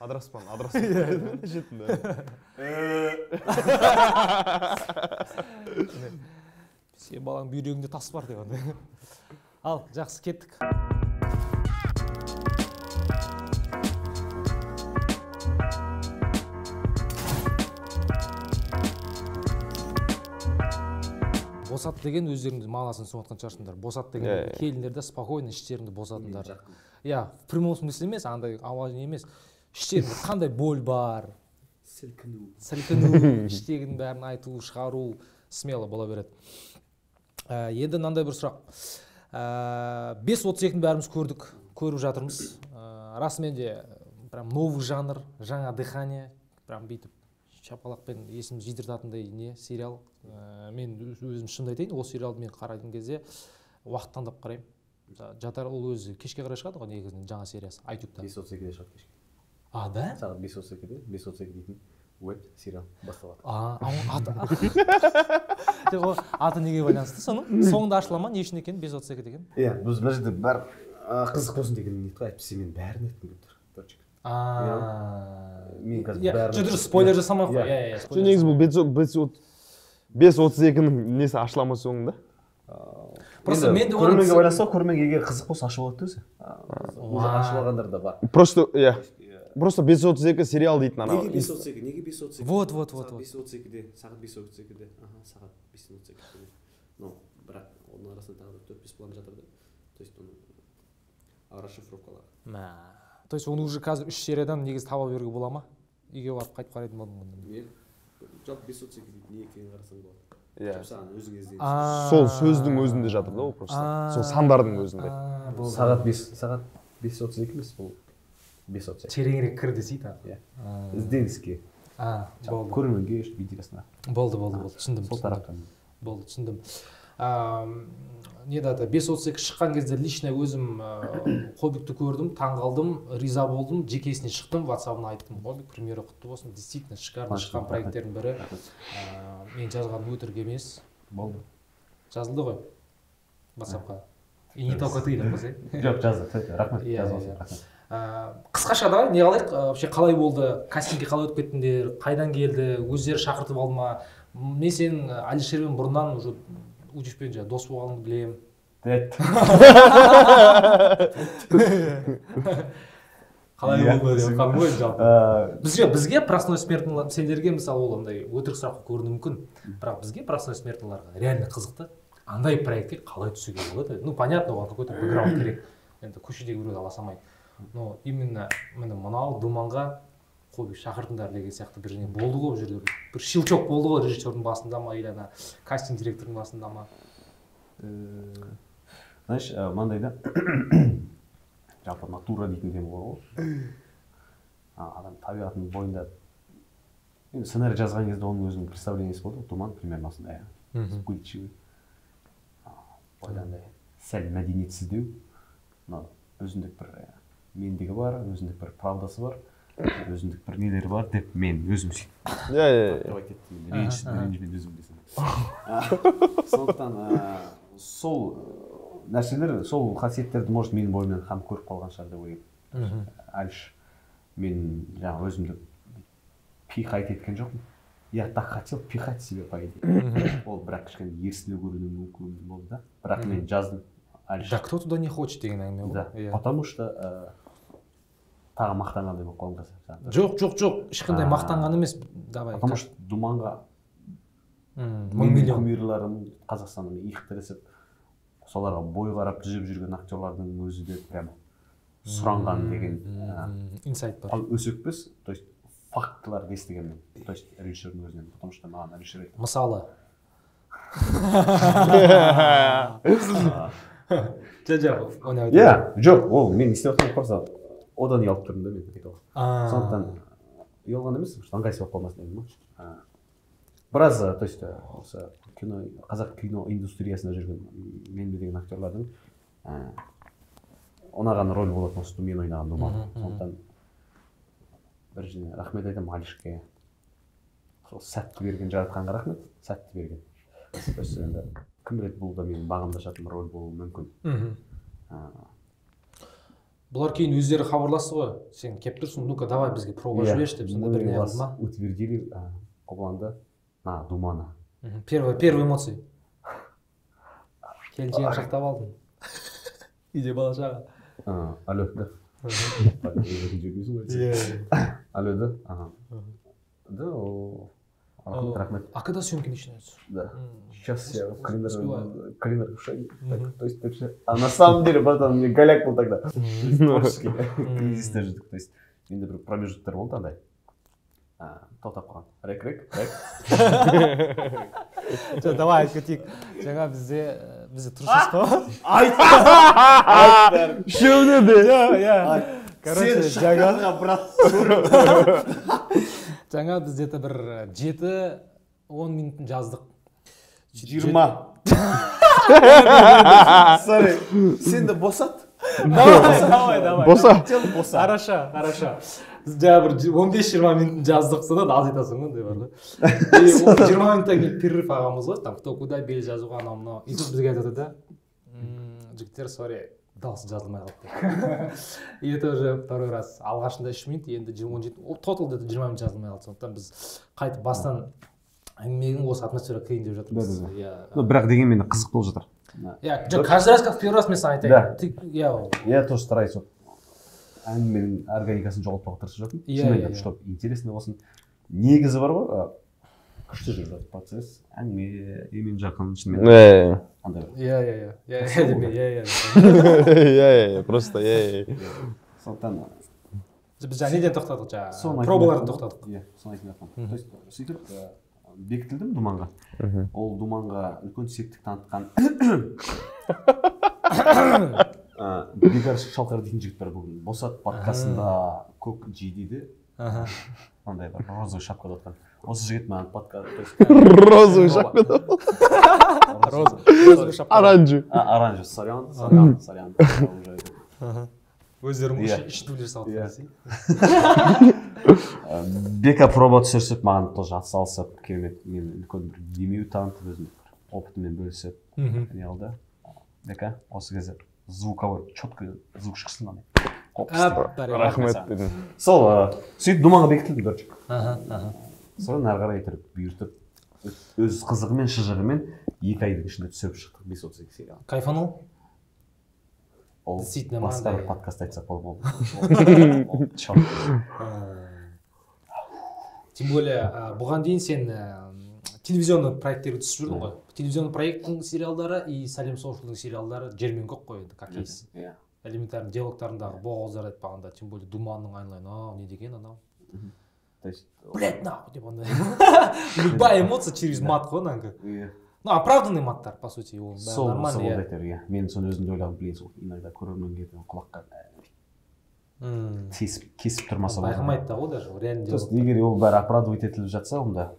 Адыраспан. Жеттім да. Сен балаң бүйрегіңде тас бар деп андай. Ал, жақсы кеттік. Босат деген өздеріңді мағынасын түсініп отқан шығарсыңдар. Босат деген келіндерді спокойно іштеріңді босатыңдар. Иә, в прямом смысле емес, андай ауа емес. Іштеріңде қандай боль бар. Сілкіну, іштегінің бәрін айту, шығару смело бола береді. Енді мынандай бір сұрақ. 5.32-ні бәріміз көріп жатырмыз. Расымен де прям новый жанр, жаңа дыхание, прям бүйтіп шапалақпен есім жидыртатындай не сериал. Мен өзім шынымды айтайын, ол сериалды мен қарайтын кезде уақыт таңдап қараймын. Жатар ол өзі кешке қарай шығады ғой негізінен жаңа сериясы айтюбта. 5.32-де шығады кешке. Да? Сағат 5.32-де 5.32 дейтін веб сериал басталады. Аты неге байланысты соның? Соңында ашыла ма, не үшін екен 5.32 деген? Иә, біз мына жерде бәрі қызық болсын деген ниет қой, әйтпесе мен бәрін айттым деп тұр. Мен қазір бәрін... Дұрыс, спойлер жасамай қой. Негізі бұл 5.32-нің несі ашыла ма соңында? Просто мен де көрерменге байланысты, көрерменге егер қызық болса ашып алады өзі. Ашып алғандар да бар. Просто 5.32 сериал дейтін ана. Неге 5.32? Неге 5.32? Вот. Сағат 5.32-де. Сағат 5.32-де. Ну, бірақ оның арасында тағы 4-5 план жатыр да. То есть оның расшифровкалары. То есть оны уже қазір 3 сериядан негіз таба беруге бола ма? Үйге барып қайтып қарайтын болдым. Жалпы 5.32 дейді, не екенін қарасаң болады. Саған өзің іздейміз. Сол сөздің өзінде жатыр да ол просто. Сол сандардың өзінде. Сағат 5.32 емес, бұл 5.32. Тереңірек кір десейді. Ізденіске. Көрерменге видеосына. Болды, түсіндім. Сол тараптан. Болды, түсіндім. Не дады, 5.32 шыққан кезде лично өзім Хоббитті көрдім, таңғалдым, риза болдым, жекесіне шықтым, WhatsApp-ына айттым, Хоббит премьера құтты болсын, действительно шикарно шыққан проекттердің бірі. Мен жазған өтірік емес. Болды. Жазылды ғой WhatsApp-қа. И не только ты, деп қойсай. Жоқ, жазды, рахмет, жазылсын. Қысқаша давай, не қалайық, вообще қалай болды, кастингке қалай өтіп кеттіңдер, қайдан келді, өздері шақыртып алды ма? Мен сен Алишермен бұрыннан уже учишпен жаңа дос болғаныңды білем. Қалай болды деп қалым ғой жалпы. Бізге простой смертный сендерге мысалы ол андай өтірік сұрақ көрінуі мүмкін. Бірақ бізге простой смертныйларға реально қызықты. Андай проектке қалай түсуге болады? Ну понятно, оған какой-то бэкграунд керек. Енді көшедегі біреуді ала салмайды. Но именно мынау думанға Хоббит шақыртыңдар деген сияқты бір жерде болды ғой, бұл жерде бір щелчок болды ғой режиссердің басында ма, или ана кастинг директордың басында ма? Знаешь, мынандай да жалпы натура дейтін тема бар ғой. Адам табиғатының бойында сценарий жазған кезде оның өзінің представлениесі болды. Думан примерно осындай. Вспыльчивый. Ойландай сәл мәдениетсіздеу. Өзіндік бір мендігі бар, өзіндік бір правдасы бар. Өзіндік бір нелері бар деп мен өзім сөйтіп. Давай кеттім, ренжімен өзім десем. Сондықтан сол нәрселер, сол қасиеттерді может менің бойымнан хан көріп қалған шығар деп ойлаймын. Әліш мен жаңа өзімді пихать еткен жоқпын. Я так хотел пихать себе по идее. Ол бірақ кішкене ерсілеу көрінуі мүмкін болды да. Бірақ мен жаздым. Да кто туда не хочет деген әңгіме ғой. Да, потому что тағы мақтанғандай болып қалған. Жоқ, ешқандай мақтанған емес. Потому что Думанға миллион кумирларым Қазақстанның иықтырысып, соларға бой қарап жүзіп жүрген актерлардың өзі де прямо сұранған деген инсайт бар. Ал өсекпіз, то есть фактыларды естігенмін. То есть режиссердің өзінен, потому что маған режиссер айтты. Мысалы. Жоқ, ол мен істеп отырған просто одан ұялып тұрдым да мен айтуға. Сондықтан ұялған емес, ыңғайсыз болып қалмасын дедім ғой. Біраз, то есть осы қазақ кино индустриясында жүрген мен деген актерлардың ұнаған рөл болатын осы мен ойнаған Думан. Сондықтан біріншіден рахмет айтамын Алишке. Сол сәтті берген, жаратқанға рахмет, сәтті берген. кім біледі, бұл да менің бағымда жатқан рөл болуы мүмкін. Бұлар кейін өздері хабарласты ғой, сен кеп тұрсың, ну-ка давай бізге пробовать жіберші деп, сонда бір не қылды ма? Утвердили қобыланды Думана. Первый эмоции. Келіншегін шақтап алдың. Үйде бала шаға. Алло, да. Алло, да. Да, рахмет. А когда съемки начинаются? Да. Сейчас я в календарь в шаге. То есть, а на самом деле, братан, мне голяк был тогда. Творческий кризис даже. То есть, менде бір промежуттар болды андай. Тоқтап қалған. Рек. Давай айтып кетейік. Жаңа бізде тұрсыз ғой. Айт бәрі. Үшеуіне де. Короче, жаңа бізде бір 7-10 минутын жаздық. 20. Sorry. Сен де босат. Давай. Боса. Хорошо. Жаңа бір 15-20 минутын жаздық, содан аз айтасың ғой, ондай бар ғой. 20 минуттан кейін перерыв ағамыз ғой, там кто куда бел жазуға анау-мынау. И тут бізге айтады да, жігіттер, sorry, дауысы жазылмай қалыпты. И это уже второй раз. Алғашында 3 минут, енді 17, total 20 минут жазылмай қалды. Сондықтан біз қайтып бастан әңгіменің осы атмосфера кірейін деп жатырмыз. Бірақ дегенмен қызық болып жатыр. Каждый раз как в первый раз мен саған айтайын. Я тоже стараюсь әңгіменің органикасын жоғалтпауға тырысып жатырмын. Шынымен, чтобы интересно болсын. Негізі бар ғой, күшті жүріп жатыр процесс. Әңгіме, емен жақын, шынымен. Андай бар. Просто сондықтан біз жаңа неден тоқтадық, жаңа пробаларын тоқтадық. Иә, соны айтып жатырмын. То есть, сөйтіп бекітілдім Думанға. Ол Думанға үлкен септік танытқан Бекар Шалқар дейтін жігіт бар бүгін. Босат подкастында көк жейдейді. Ондай бар, розовый шапкада отқан. Осы жігіт маған подкаст... Розовый шапкада отқан. Оранжу. Оранжу, сорян. Өздерің ішті білер сауыт десей. Бека проба түсірсіп, маған тоже атсалысып, керемет, мен үлкен бір демеу танытып, өзім опытымен бөлісіп, не алды. Бека, осы кезде звуковой, четко звук шықсын андай. Рахмет дедім. Сол, сөйтіп Думанға бекітілді дөрчік. Содан әрі қарай етіріп, бұйыртып, өз қызығымен, шыжығымен 2 айдың ішінде түсіріп шықтық 5-32 серия. Кайфанул? Ол басқа бір подкаст айтсақ болды. Тем более, бұған дейін сен телевизионный проекттерге түсіп жүрдің ғой. Телевизионный проекттің сериалдары и Салем Соушылдың сериалдары жермен көк қой енді, как есть. Элементарный диалогтарындағы боғауыздар айтпағанда, тем более Думанның айналайын, не деген анау. Блять, нахуй деп андай. Любая эмоция через мат қой, нанга. Ну, оправданный маттар, по сути, ол нормально. Сол айтар, иә. Мен соны өзімді ойлағым, блин, сол иногда көрерменге құлаққа кесіп тұрмаса болады. Байқамайды да ғой даже, реально диалог. Егер ол бәрі оправдывать етіліп жатса, онда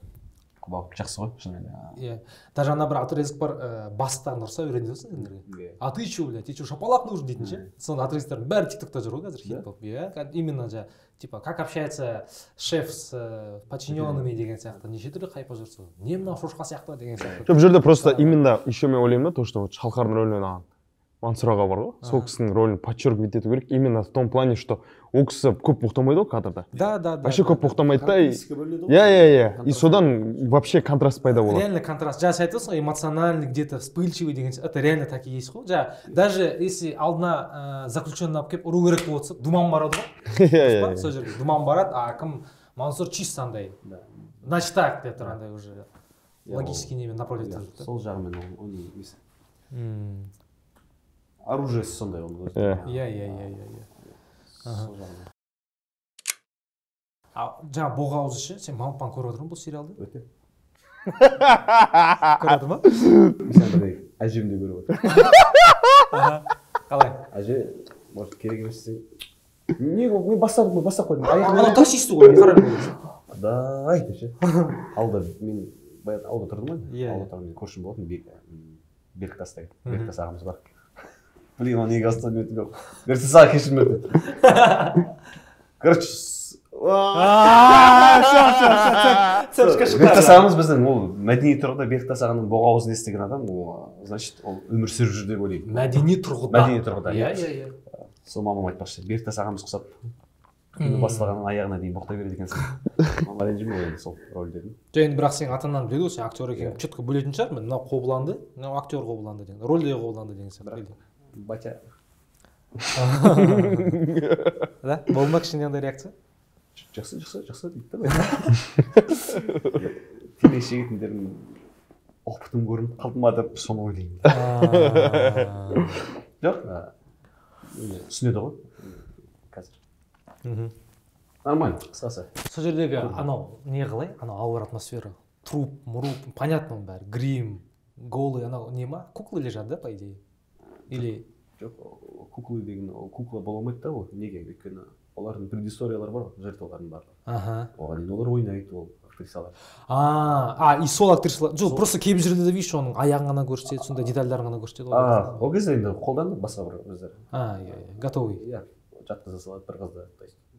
жақсы ғой, шынымен. Иә. Даже ана бір отрезок бар, бастықтарын ұрса үйренеді ғой сендерге. А ты че, блядь, тебе что, шапалақ нужен дейтін ше? Соны отрезоктардың бәрі тиктокта жүр ғой қазір хит болып. Именно же, типа, как общается шеф с подчиненными деген сияқты. Неше түрлі хайпа жүрсі. Не мынау шошқа сияқты деген сияқты. Жоқ, бұл жерде просто именно еще мен ойлаймын да, то, что Шалқардың рөлінен аған Мансұр аға бар ғой, сол кісінің рөлін подчеркивать ету керек. Именно в том плане, что ол кісі көп боқтамайды ғой кадрда. Да. Вообще көп боқтамайды да. Иә. И содан вообще контраст пайда болады. Реально контраст. Жаңа сен айтасың, эмоциональный, где-то вспыльчивый деген. Это реально так и есть ғой. Даже если алдына заключенный алып келіп ұру керек болса, Думан барады ғой. Иә. Сол жерге Думан барады, а кім Мансұр чисто андай. Значит так деп тұр андай уже логически немен напротив тұр. Сол жағымен ол несі. Оружиесі сондай оның өзі. Иә. Жаңа боғауыз ше, сен Мампан көріп отырмын бұл сериалды? Өте. Көріп ма? Сәндірей, әжемде көріп отыр. Қалай? Әже, может, керек емес сен. Мен бастап қойдым. Ана таксисті ғой, қараймын. Да, айтты ше. Алда, мен баян алда тұрдым ғой. Алда тұрдым, мен көршім болатын, Беріктастай. Беріктас ағамыз бар. Блин, он неге астан өтіп жоқ. Берсе саған кешірім өтеді. Короче, Бектас біздің ол мәдени тұрғыда Бектас ағаның боғауызын естіген адам, ол значит ол өмір сүріп жүр деп ойлаймын. Мәдени тұрғыда. Мәдени тұрғыда. Иә. Сол мамам айтпақшы, Бектас ағамыз құсап басталғаннан аяғына дейін боқтай береді екенсің. Маған ренжімей енді сол рөлдерін. Енді бірақ сен атаңнан біледі ғой, сен актер екенін четко бөлетін шығармын. Мынау қобыланды, мынау актер қобыланды деген. Рөлде қобыланды деген сияқты. Батя. Да? Болды ма кішкене андай реакция? Жақсы дейді да. Темекі шегетіндердің опытым көрініп қалды ма деп соны ойлаймын. Жоқ, түсінеді ғой қазір. Нормально, қысқасы. Сол жердегі анау не қалай? Анау ауыр атмосфера. Труп, понятно бәрі. Грим, голый, анау не ма? Куклы лежат, да, по идее? Или... Жоқ, куклы деген, кукла бола алмайды да ол. Неге? Өйткені олардың предисториялары бар, жертвалардың барлығы. Оған дейін олар ойнайды, ол актрисалар. И сол актрисалар. Жоқ, просто кейбір жерде де видишь, оның аяғын ғана көрсетеді, сондай детальдарын ғана көрсетеді. Ол кезде енді қолданды басқа бір өздері. Готовый. Иә, жатқыза салады бір қызды.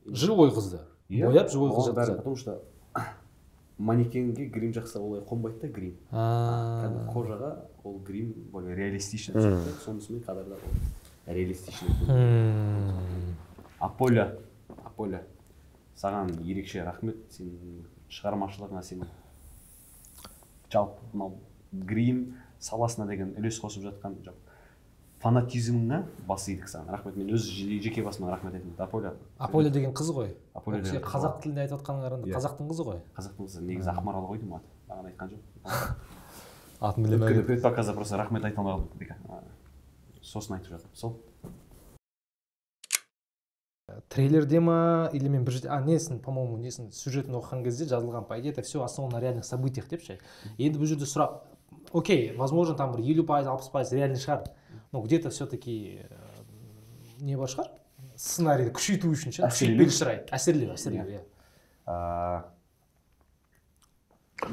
Живой қызды. Бояп живой қыз жатқызады. Потому что манекенге грим жақса олай қонбайды да, грим. Кәдімгі кожаға ол грим более реалистичный түседі. Сонысымен кадрда ол реалистичный. Аполя, саған ерекше рахмет, сен шығармашылығына, сен жалпы мынау грим саласына деген үлес қосып жатқан фанатизміңе бас идік саған. Рахмет, мен өз жеке басыма рахмет айтамын. Аполя деген қыз ғой. Сен қазақ тілінде айтып отқанға қарағанда қазақтың қызы ғой. Қазақтың қызы, негізі Ақмарал ғой деймін аты. Маған айтқан жоқ. Атын білемін. Предпоказда просто рахмет айта алмай қалдым. Сосын айтып жатыр. Сол. Трейлерде ма, или мен бір жерде, несін, по-моему, несін, сюжетін оқыған кезде жазылған, по идее, это все основано на реальных событиях деп ше. Енді бұл жерде сұрақ, окей, возможно, там бір 50%, 60% реальный шығар, но где-то все-таки не бар шығар? Сценарийді күшейту үшін ше, әсерлеу, иә.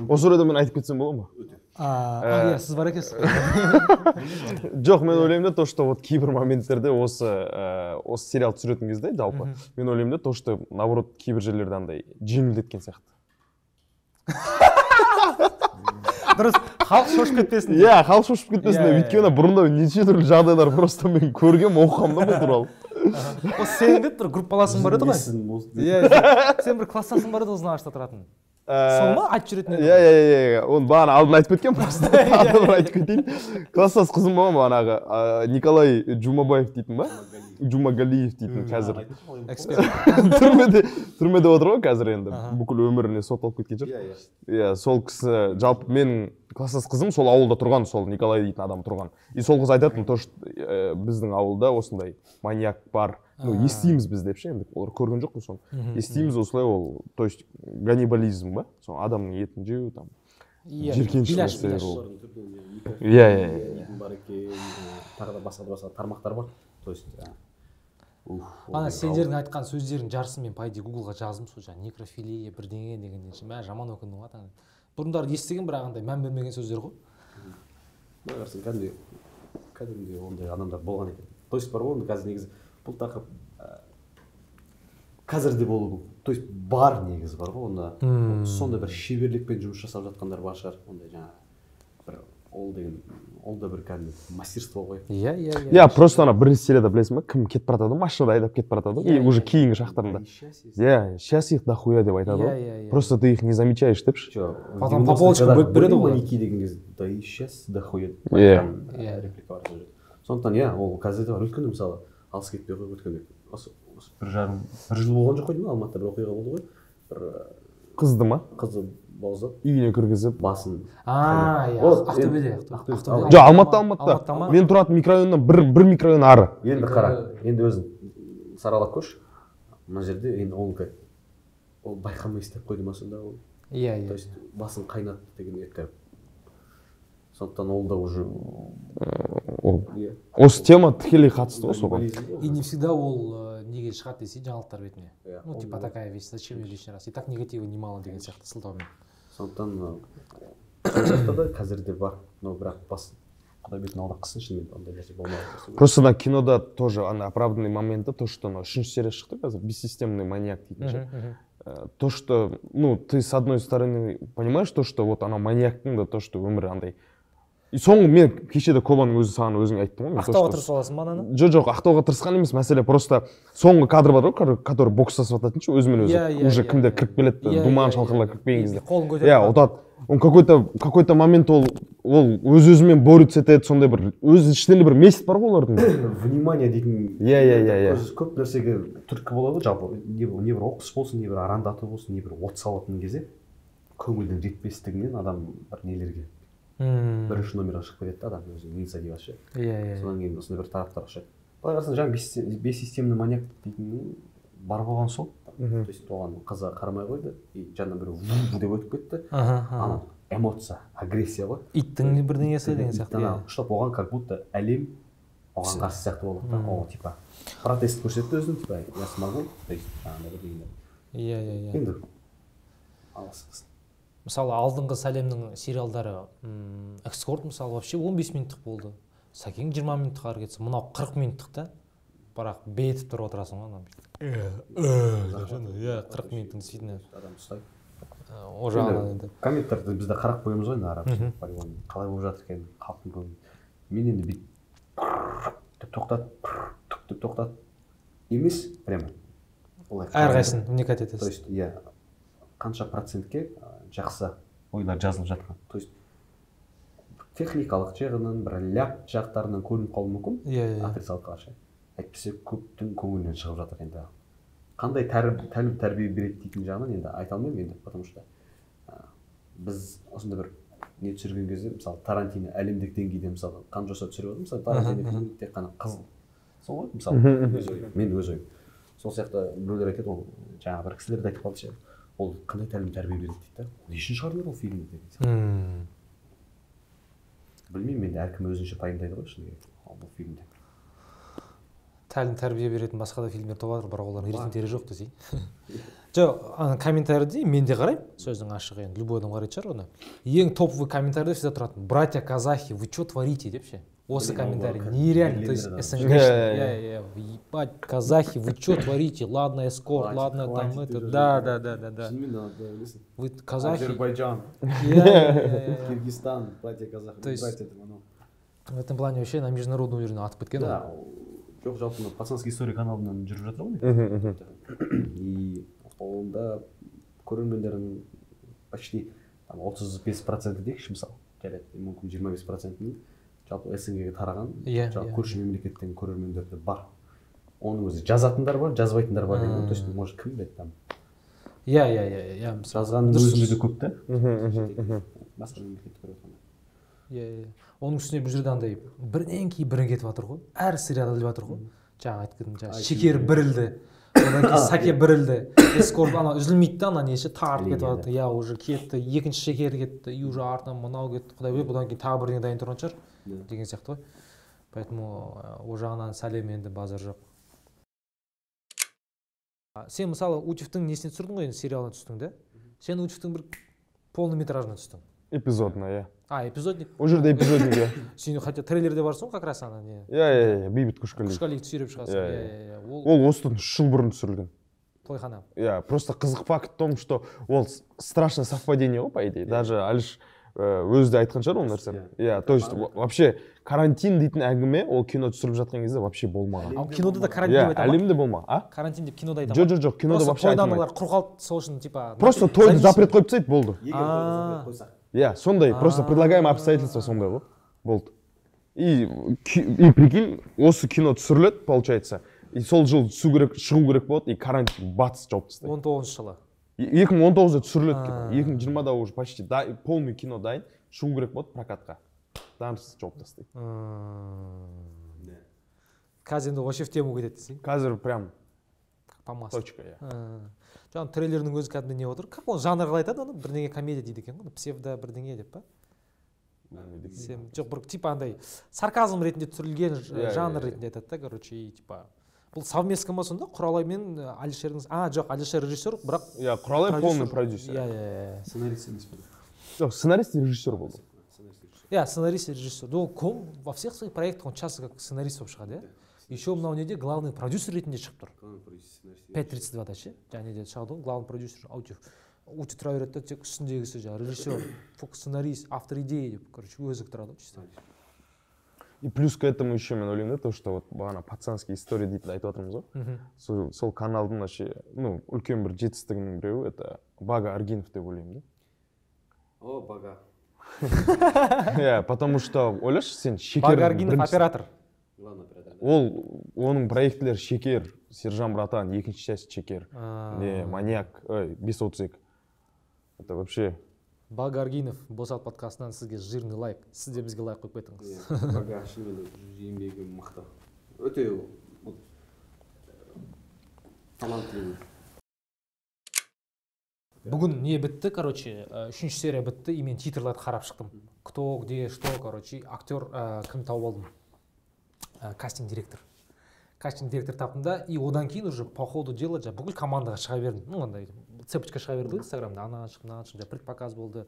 Осы орайда мен айтып кетсем бола ма? Иә, сіз бар екенсіз. Жоқ, мен ойлаймын да, то, что вот кейбір моменттерде осы сериал түсіретін кезде, жалпы, мен ойлаймын да, то, что наоборот кейбір жерлерде андай жеңілдеткен сияқты. Дұрыс, халық шошып кетпесін. Иә, халық шошып кетпесін. Өйткені бұрында неше түрлі жағдайлар просто мен көргем, оқығам да бұл туралы. Осы сенің де бір группаласың бар еді ғой? Иә, сен бір класстасың бар еді осыны ашта тұратын. Сол ма айтып жүретін еді? Иә, оны бағана алдын айтып кеткен, просто алдын айтып кетейін. Класстас қызым ба, бағанағы Николай Джумабаев дейтін ба? Джумагалиев дейтін қазір. Түрмеде отыр ғой қазір енді, бүкіл өміріне сотталып кеткен жер. Иә, сол кісі, жалпы менің класстас қызым сол ауылда тұрған, сол Николай дейтін адам тұрған. И сол қыз айтатын, то, что біздің ауылда осындай маньяк бар. Естиміз біз деп ше, олар көрген жоқ қой соны. Естиміз осылай ол, то есть ганнибализм ба? Сол адамның етін жеу, там, жеркеншілік нәрселер ол. Иә. Бар екен, тағы да басқа тармақтар бар. То есть, сендердің айтқан сөздердің жарысын мен по идее Google-ға жаздым, сол жаңағы некрофилия, бірдеңе дегеннен ше, мә жаман өкіндім ғой. Бұрындары естіген, бірақ андай мән бермеген сөздер ғой. Қарасың, кәдімгідей ондай адамдар болған екен. То есть бар ғой, қазір негізі бұл тақырып қазірде болу, то есть бар негізі бар ғой, онда сонда бір шеберлікпен жұмыс жасап жатқандар бар шығар, ондай жаңағы бір ол да бір кәдімгі мастерство ғой. Иә, просто ана бірінші серияда білесің ба, кім кетіп баратады, машинада айдап кетіп баратады, и уже кейінгі шақтарында. Иә, сейчас их дохуя деп айтады ғой. Просто ты их не замечаешь депші. Потом по полочкам бөліп береді ғой. Манеки деген кезде, да и сейчас дохуя деп айтқан реплика бар. Сондықтан иә, ол қазірде бар. Өйткені мысалы алыс кетпей ғой, өткенде бір жыл болған жоқ қой деймін, Алматыда бір оқиға болды ғой, бір қызды ма? Қызды бауыздап, үйіне кіргізіп басын. Ақтөбеде. Жоқ, Алматыда. Мен тұратын микрорайоннан бір микрорайон ары. Енді қара, енді өзің саралап көрші. Мына жерде енді ол байқамай істеп қойды ма сонда ол. Иә. То есть басын қайнатты деген еді. Сондықтан ол да уже осы тема тікелей қатысты ғой соған. И не всегда ол неге шығады десе жаңалықтар бетіне. Ну, типа такая вещь, зачем ее лишний раз? И так негатива немало деген сияқты сылтаумен. Сондықтан жақта да қазірде бар, но бірақ бас Құдай бетін алдақ қылсын, шынымен ондай нәрсе болмайды. Просто на кинода тоже оправданный моменті, то, что үшінші серия шықты қазір, бессистемный маньяк дейтін ше. то, что, ну, ты с одной стороны понимаешь то, что вот ана маньяктың да то, что өмірі андай. И соңғы мен кешеде Кобаның саған өзің айттым ғой. Ақтауға тырысып аласың ба ананы? Жоқ, ақтауға тырысқан емес, мәселе просто соңғы кадр бар ғой, который бокстасып жататын ше, өзімен өзі уже кімдер кіріп келеді, думан шалқырлар кіріп келген кезде. Қолын көтеріп. Иә, ұтады. Он какой-то момент ол өз-өзімен бороться етеді, сондай бір өз ішінде бір месяц бар ғой олардың. Внимание дейтін. Иә. Көп нәрсеге түрткі болады, жалпы не бір оқыс болсын, не бір арандату болсын, не бір от салатын кезде көңілдің жетпестігінен адам бір нелерге бірінші номерға шығып кетеді адам өзінің инициативасы. Иә. Содан кейін осындай бір тараптар ұқсайды. Былай қарасаң жаңағы бессистемный маньяк дейтін бар болған сол. То есть оған қызға қарамай қойды и жанынан бір деп өтіп кетті. Ана эмоция, агрессия ғой. Иттің бірдеңесі деген сияқты. Ұштап оған как будто әлем оған қарсы сияқты болды да. Ол типа протест көрсетті өзін, типа я смогу, то есть ана бір дегенде. Иә. Енді аласыз. Мысалы алдыңғы Сәлемнің сериалдары экскорт мысалы вообще 15 минуттық болды. Сәкең 20 минуттық ары кетсе, мынау 40 минуттық та. Бірақ бетіп тұрып отырасың ғой ана. Иә, 40 минуттың действительно. Адам ұстайды. О жағынан енді. Комменттерді бізде қарап қоямыз ғой, арабша полигон. Қалай болып жатыр екен, халықтың көңілі. Мен енді бүйтіп тоқтат емес, прямо. Әрқайсысын вникать етесіз. То есть, иә, қанша процентке жақсы ойлар жазылып жатқан. То есть техникалық жағынан бір ляп жақтарынан көрініп қалуы мүмкін. Иә. Отрицалды қарашы. Әйтпесе көптің көңілінен шығып жатыр енді. Қандай тәлім тәрбие береді дейтін жағынан енді айта алмаймын енді, потому что біз осында бір не түсірген кезде, мысалы Тарантино әлемдік деңгейде мысалы Қан-жоса түсіріп отыр, мысалы Тарантино тек қана қыз. Сол ғой, мысалы мен өз ойым. Сол сияқты біреулер айтады, ол жаңағы бір кісілер де айтып қалды ше. Ол қандай тәлім тәрбие береді дейді да. Не үшін шығарылыр ол фильмді деген. Білмеймін, енді әркім өзінше пайымдайды ғой шыны керек бұл фильмде. Тәлім тәрбие беретін басқа да фильмдер табылады, бірақ олардың рейтингтері жоқ десей. Жоқ, комментарийде мен де қараймын, сөздің ашығы енді, любой адам қарайтын шығар оны. Ең топовый комментарийде всегда тұратын: братья казахи, вы что творите деп ше. Осы комментарий нереально, то есть СНГ. Ебать, казахи, вы что творите? Ладно, эскорт, ладно, там это. Да. Вы казахи. Азербайджан, Киргизстан, братья казахи, братья Тимонов. В этом плане вообще на международный уровень атып кеткен. Да, жоқ, жалпы пацанский история каналынан жүріп жатыр ғой. И онда көрермендердің почти 35% дейікші мысалы, жарайды, мүмкін 25%-ның жалпы СНГ-ге тараған, жалпы көрші мемлекеттен көрермендерді бар. Оның өзі жазатындар бар, жазбайтындар бар деген, то есть может кім біледі там. Иә. Жазғанның өзінде де көп та. Басқа мемлекетті көріп жатқанда. Иә. Оның үстіне бұл жерде андай бірінен кейін бірін кетіп жатыр ғой. Әр сериал іліп жатыр ғой. Жаңа айтқан шекер бірілді. Одан кейін сәке бірілді. Эскорт ана үзілмейді да, ана неше тартып кетіп жатыр. Я уже кетті, екінші шекер кетті, и уже артынан мынау кетті. Құдай біледі, бұдан кейін тағы бірдеңе дайын тұрған шығар деген сияқты ғой. Поэтому о жағынан Сәлем енді базар жоқ. Сен мысалы Утевтің несіне түсірдің ғой, енді сериалына түстің да? Сен Утевтің бір полнометражына түстің. Эпизодно, иә. Эпизодник? Ол жерде эпизодник, иә. Сен хотя трейлерде барсың как раз ана не? Иә, Бейбіт Күшкалиев. Күшкалиевті сүйреп шығасың. Ол осыдан 3 жыл бұрын түсірілген. Тойхана. Иә, просто қызық факт в том, что ол страшное совпадение ғой, по идее. Даже Алиш өзі де айтқан шығар ол нәрсені. Иә, то есть вообще карантин дейтін әңгіме ол кино түсіріліп жатқан кезде вообще болмаған. Ал кинода да карантин деп айтамын. Әлемде болмаған. Карантин деп кинода айтамын. Жоқ, кинода вообще айтылмайды. Олар құр қалды, сол үшін типа просто тойды запрет қойып тастайды, болды. Иә, сондай, просто предлагаемые обстоятельства сондай ғой, болды. И прикинь, осы кино түсіріледі, получается, и сол жыл шығу керек болады, и карантин бац жауып тастайды. 19 жылы. 2019-да түсіріледі, 2020-да уже почти полный кино дайын, шығу керек болады прокатқа. Дамсыз жауып тастайды. Қазір енді вообще в тему кетеді десең. Қазір прям по маслу. точка, иә. Жаңа трейлердің өзі кәдімгі не отыр. Как ол жанр қалай айтады оны? Бірдеңе комедия дейді екен ғой, псевдо бірдеңе деп па? Жоқ, бір типа андай сарказм ретінде түсірілген жанр ретінде айтады да, короче, и типа бұл совместка ма сонда Құралай мен Алишердің. Жоқ, Алишер режиссер, бірақ иә, Құралай полный продюсер. Иә. Сценарист емес пе? Жоқ, сценарист и режиссер болды. Иә, сценарист и режиссер. Во всех своих проектах он часто как сценарист болып шығады, иә? еще мынау неде главный продюсер ретінде шығып тұр. 5.32-да ше, және де шығады ғой, главный продюсер, учи тұра береді да, тек үстіндегісі жаңағы режиссер, сценарист, автор идеи деп, короче, өзі тұрады чисто. И плюс к этому еще мен ойлаймын да, то, что вот бағана пацанский история дейді айтып жатырмыз ғой. Сол каналдың вообще, ну, үлкен бір жетістігінің біреуі, это Бага Аргинов деп ойлаймын да. О, Бага. Иә, потому что ойлашы сен шекер. Бага Аргинов оператор. Ол оның проектілері шекер, Сержан Братан, екінші часть шекер, не, маньяк, 532. Это вообще. Бага Аргинов, Босат подкастынан сізге жирный лайк. Сіз де бізге лайк қойып кетіңіз. Бага шынымен еңбегі мықты. Өте талантлы. Бүгін не бітті, короче, үшінші серия бітті, и мен титрларды қарап шықтым. Кто, где, что, короче, актер кім тауып алдым? Кастинг-директор. Кастинг-директор таптым да, и одан кейін уже по ходу дела бүкіл командаға шыға бердім. Ну, андай цепочка шыға берді инстаграмда, ана шық, предпоказ болды.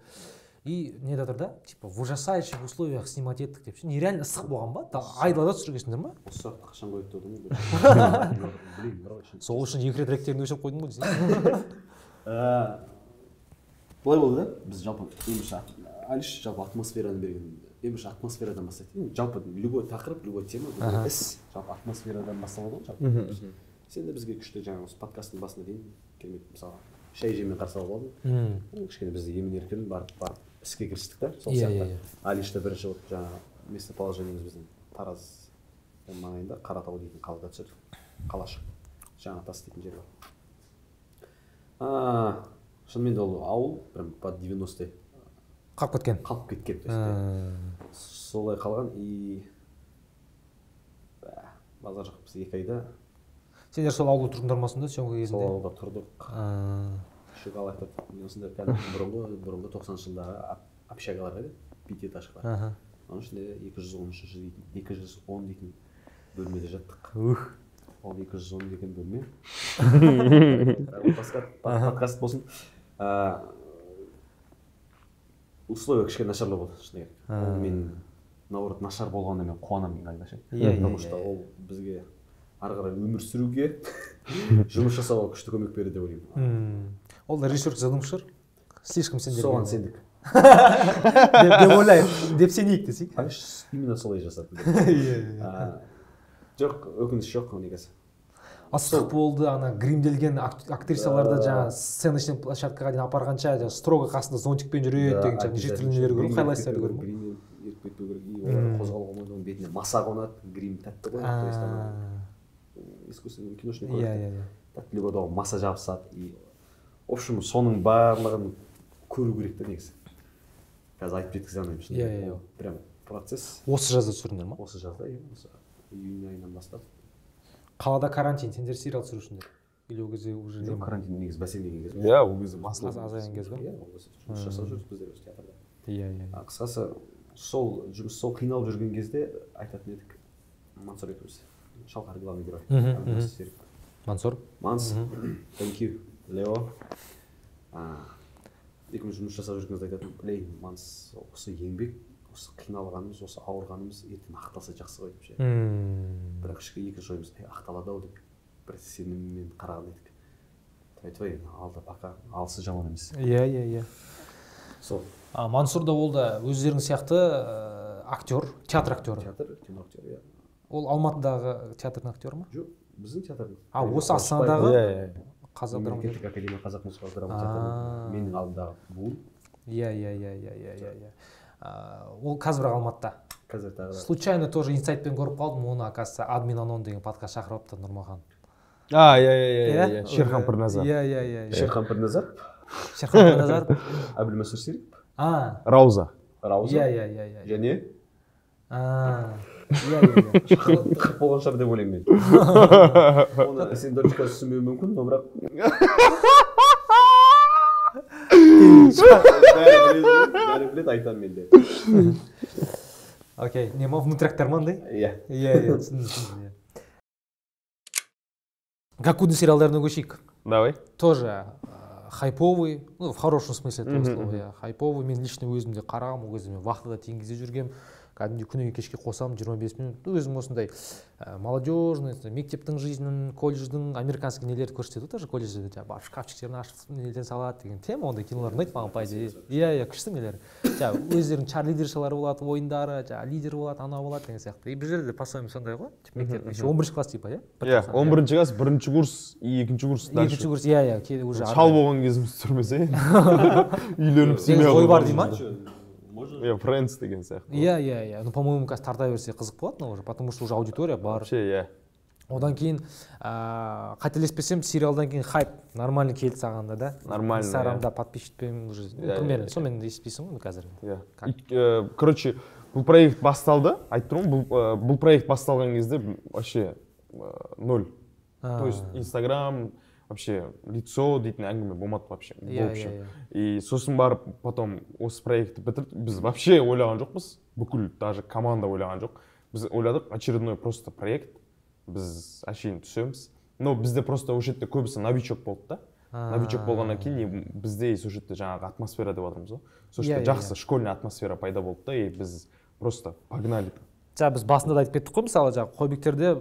И не да тұр да, типа, в ужасающих условиях снимать еттік деп. Нереально ысық болған ба? Айдалада түсіргенсіңдер ма? Осы сұрақты қашан қойып тұрдың? Сол үшін 2 рет ректерін өшіп қойдың ғой десең. Былай болды да, біз жалпы Алиш жалпы атмосфераны берген. Атмосферадан бастайды. Жалпы любой тақырып, любой тема, любой іс жалпы атмосферадан басталады ғой жалпы. Сен де бізге күшті жаңағы осы подкасттың басына дейін келмейді, мысалы шай жеумен қарсы алып алдың. Кішкене бізді емін-еркін барып іске кірістік та, сол сияқты. Алишта бірінші вот жаңағы местоположениеміз біздің Тараз маңайында Қаратау дейтін қалада түсірдік. Қалашық, Жаңатас дейтін жер бар. Шынымен де ол ауыл прям под 90-е қалып кеткен. Солай қалған и базар жоқ, біз 2 айда. Сендер сол ауылда тұрдыңдар ма сонда соңғы кезінде? Сол ауылда тұрдық. Шыгал айтады, осындай кәдімгі бұрынғы 90-шы жылдағы общагалар еді, 5 этажға. Оның ішінде 210 дейтін бөлмеде жаттық. Ол 210 деген бөлме. Подкаст болсын. Условия кішкене нашарлау болды, шыны керек. Мен наоборот нашар болғанда мен қуанамын иногда ше. Потому что ол бізге ары қарай өмір сүруге, жұмыс жасауға күшті көмек берді деп ойлаймын. Ол режиссер задумшыр, слишком сендерге. Соған сендік. Деп ойлаймын, деп сенейік десейік. Именно солай жасады. Жоқ, өкініш жоқ, негізі. Ыстық болды, ана гримделген актрисаларды жаңа сценочный площадкаға дейін апарғанша строго қасында зонтикпен жүреді деген жаңа неше түрлі нелер көріп, хайлайтстарды көріп. Гриммен еріп кетпеу керек, олар қозғалуға болмайды, оның бетіне маса қонады, грим тәтті ғой. То есть ана искусственный киношный көріп. Тәттілік одағы маса жабысады. И в общем, соның барлығын көру керек та негізі. Қазір айтып жеткізе алмаймын шынымен. Прям процесс. Осы жазда түсірдіңдер ма? Осы жазда, июнь айынан бастап. Қалада карантин, сендер сериал түсірушіңдер? Или ол кезде уже жоқ, карантин негізі бәсеңдеген кез. Иә, ол кезде азайған кез ба? Иә, ол кезде жұмыс жасап жүрміз біздер осы театрда. Иә. Қысқасы сол жұмыс, сол қиналып жүрген кезде айтатын едік Мансұр екеуміз. Шалқар главный герой. Мансұр? Thank you, Лео. Екеуміз жұмыс жасап жүрген кезде айтатын, блей, Манс, осы еңбек, осы қиналғанымыз, осы ауырғанымыз ертең ақталса жақсы ғой деп ше. Бірақ екінші ойымыз ақталады ау деп бір сеніммен қараған едік. Айтпай, алда пока алысы жаман емес. Иә. Сол. Мансұр да ол да өздерің сияқты актер, театр актері. Театр, кино актері, иә. Ол Алматыдағы театрдың актері ма? Жоқ, біздің театрдың. Осы Астанадағы қазақ драма мемлекеттік академия қазақ музыкалық драма театрының менің алдымдағы буын. Иә. Ол қазір бірақ Алматыда. Қазір тағы да. Случайно тоже инсайтпен көріп қалдым, оны, оказывается, Админ Анон деген подкаст шақырып апты Нұрмахан. Иә. Шерхан Пірназар. Иә. Шерхан Пірназар. Шерхан Пірназар. Әбілмәсір Серік. Рауза. Иә. Және? Иә. Тықып болған шығар деп ойлаймын мен. Оны сен дұрысқа түсінбеуі мүмкін, но бірақ бәрі білет айтам менде. Окей, нема внутряктар ма андай? Иә. Түсіндім. Гакудың сериалдарына көшейік. Давай. Тоже хайповый, ну в хорошем смысле этого слова, хайповый. Мен лично өзімде қарағам, ол кезде мен вахтада теңгізде жүргем. кәдімгідей күніге кешке қосамын 25 минут өзім осындай молодежный мектептің жизнін колледждің американский нелерді көрсетеді тоже колледжде барып шкафчиктерін ашып нелерден салады деген тема ондай кинолар ұнайды маған по идее иә күшті нелер жаңағы өздерінің чарлидершалары болады ойындары жаңағы лидер болады анау болады деген сияқты и бұл жерде по-своему сондай ғой мектеп еще 11 класс типа иә 11 класс 1 курс и 2 курс дальше 2 курс иә уже шал болған кезіміз тұрмесе үйленіп семья ой бар дей ма Friends деген сияқты. Иә. Ну, по-моему, қазір тарта берсе қызық болады, уже, потому что уже аудитория бар. Иә. Одан кейін қателеспесем, сериалдан кейін хайп нормально келді сағанда да. Нормально. Инстаграмда подписчикпен уже примерно сонымен еспейсің ғой қазір. Иә. Короче, бұл проект басталды, айтып тұрмын, бұл проект басталған кезде вообще 0. То есть Инстаграм вообще лицо дейтін әңгіме болмады вообще. И сосын барып потом осы проектті бітірдік. Біз вообще ойлаған жоқпыз. Бүкіл даже команда ойлаған жоқ. Біз ойладық очередной просто проект. Біз әшейін түсеміз. Но бізде просто ол жерде көбісі новичок болды да. Новичок болғаннан кейін бізде сол жерде жаңағы атмосфера деп отырмыз ғой. Сол жерде жақсы школьный атмосфера пайда болды да и біз просто погнали. Біз басында да айтып кеттік қой, мысалы жаңағы қойбектерде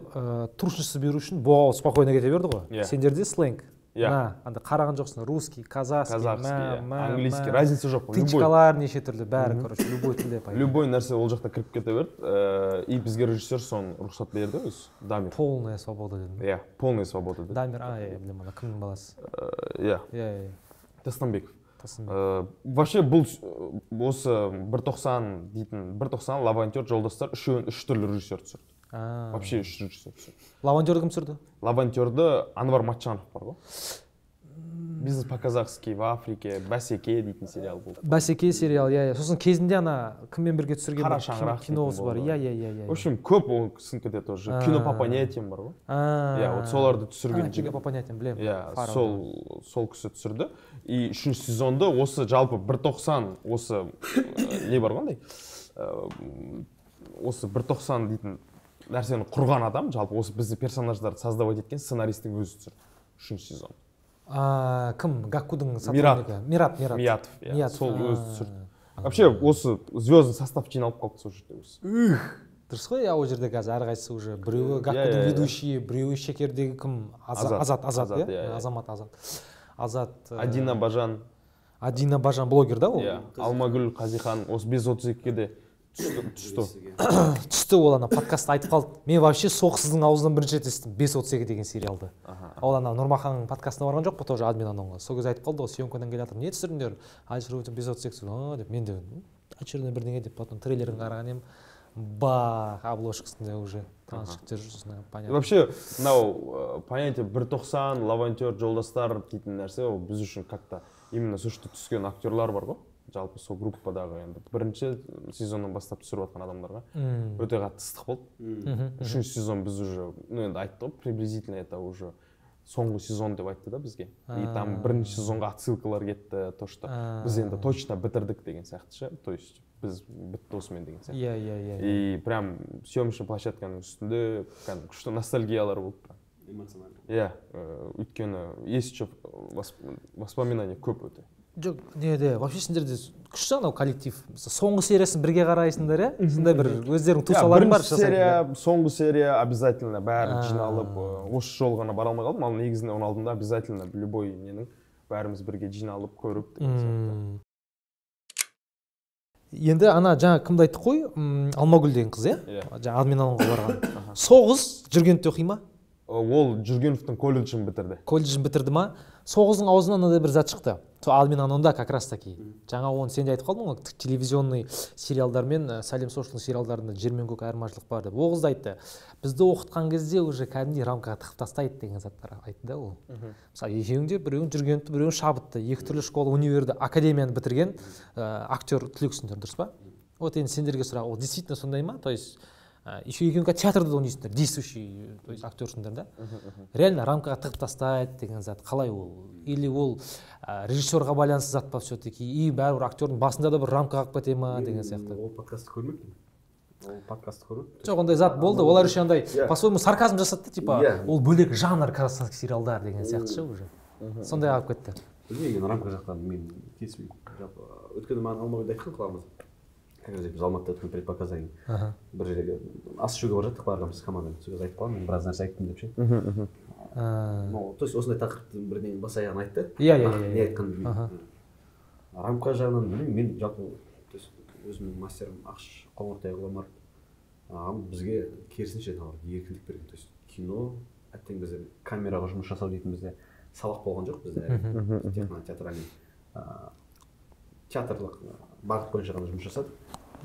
трушницы беру үшін боғау спокойно кете берді ғой. Сендерде сленг. Анда қараған жоқсың, русский, казахский, английский, разница жоқ. Тычкалар неше түрлі, бәрі, короче, любой тілде пайда. Любой нәрсе ол жақта кіріп кете берді. И бізге режиссер соны рұқсат берді өзі, Дамир. Полная свобода дедім. Иә, полная свобода деді. Дамир, білем, ана кімнің баласы? Иә. Тастанбеков. Вообще бұл осы 190 дейтін 190 лавантер жолдастар үш түрлі режиссер түсірді. Вообще 3 режиссер түсірді. Лавантерді кім түсірді? Лавантерді Анвар Матчанов бар ғой. Бизнес по-казахски в Африке, Бәсеке дейтін сериал болды. Бәсеке сериал, иә. Сосын кезінде ана кіммен бірге түсірген Қара шаңырақ киносы бар. Иә. В общем, көп ол кісінікі де тоже. Кино по понятиям бар ғой. Иә, вот соларды түсірген. Кино по понятиям, білем. Иә, сол кісі түсірді. И 3 сезонды осы жалпы 190 осы не бар ғой андай? Осы 190 дейтін нәрсені құрған адам, жалпы осы бізді персонаждарды создавать еткен сценаристің өзі түсірді. 3 сезон. Кім? Гаккудың сотруднигі? Миятов. Сол өзі түсірді. Вообще осы звездный состав жиналып қалды сол жерде өзі. Дұрыс қой, ол жерде қазір әрқайсысы уже біреуі Гаккудың ведущий, біреуі шекердегі кім? Азат, иә? Азат. Адина Бажан блогер да ол? Иә. Алмагүл Қазихан осы 532-де түсті ол ана подкастта айтып қалды. Мен вообще соқсыздың аузынан бірінші рет естідім 532 деген сериалды. Ол ана Нұрмаханның подкастына барған жоқ па, тоже админ анонға. Сол кезде айтып қалды, ол съемкадан келе жатыр. Не түсірдіңдер? Альшерутин 532 деп мен де очередной бірдеңе деп потом трейлерін қараған едім. Обложкасында уже танышықтар жүрсін, понятно. Вообще, мынау понятие 190 лавантер жолдастар дейтін нәрсе, ол біз үшін как-то именно сол жерде түскен актерлар бар ғой. Жалпы сол группадағы енді бірінші сезоннан бастап түсіріп жатқан адамдарға өте қатты ыстық болды. 3 сезон біз уже, ну енді айтты ғой, приблизительно это уже соңғы сезон деп айтты да бізге. И там бірінші сезонға отсылкалар кетті, то что біз енді точно бітірдік деген сияқты ше. То есть біз бітті осымен деген сияқты. Иә. И прям съемочный площадканың үстінде күшті ностальгиялар болды. Эмоционально. Иә, өйткені есть еще воспоминания көп өте. Жоқ, не, вообще сендерде күшті анау коллектив. Соңғы сериясын бірге қарайсыңдар, иә? Сондай бір өздерің тусаларың бар жасайтын. Соңғы серия обязательно бәрі жиналып, осы жол ғана бара алмай қалдым. Ал негізінде оның алдында обязательно любой ненің бәріміз бірге жиналып көріп деген сияқты. Енді ана жаңа кімді айттық қой? Алмагүл деген қыз, иә? Жаңа админ алаңға барған. Соғыз Жүргеновте оқи ма? Ол Жүргеновтың колледжін бітірді. Колледжін бітірді ма? Соғыздың аузынан мынандай бір зат шықты. Админ анонда как раз таки. Жаңа оны сен де айтып қалдың ғой, телевизионный сериалдар мен Сәлем Сошлының сериалдарында жер мен көк айырмашылық бар деп. Ол қыз да айтты. Бізді оқытқан кезде уже кәдімгідей рамкаға тығып тастайды деген заттар айтты да ол. Мысалы, екеуінде біреуін Жүргеновті, біреуін Шабытты, екі түрлі школа, универді, академияны бітірген актер түлексіңдер, дұрыс па? Вот енді сендерге сұрақ, ол действительно сондай ма? То есть еще екеуіңе театрда да ойнайсыңдар, действующий, то есть актерсыңдар да? Реально рамкаға тығып тастайды деген зат қалай ол? Или ол режиссерға байланысты зат па все-таки? И бәрібір актердің басында да бір рамкаға алып кете ма деген сияқты? Ол подкастты көрмеппін. Ол подкастты көріп. Жоқ, ондай зат болды. Олар еще андай по-своему сарказм жасады, типа ол бөлек жанр казахстанский сериалдар деген сияқты ше уже. Сондай алып кетті. Білмеймін, рамка жақтан мен келіспеймін. Өткенде маған Алмагүлді айтқан қыламыз. как раз біз алматыда өткен предпоказание бір жерге ас ішуге бара жаттық барғанбыз командамен, сол кезде айтып қалдым мен біраз нәрсе айттым деп ше. Ну то есть осындай тақырыптың бірден бас аяғын айтты. Иә не айтқанын білмеймін. Рамка жағынан білмеймін, мен жалпы то есть өзімнің мастерім Ақш Қоңыртай Ғұламар ағам бізге керісінше еркіндік берген. То есть кино әттең бізде камераға жұмыс жасау дейтін бізде сабақ болған жоқ бізде театральный театрлық бағыт бойынша ғана жұмыс жасадық.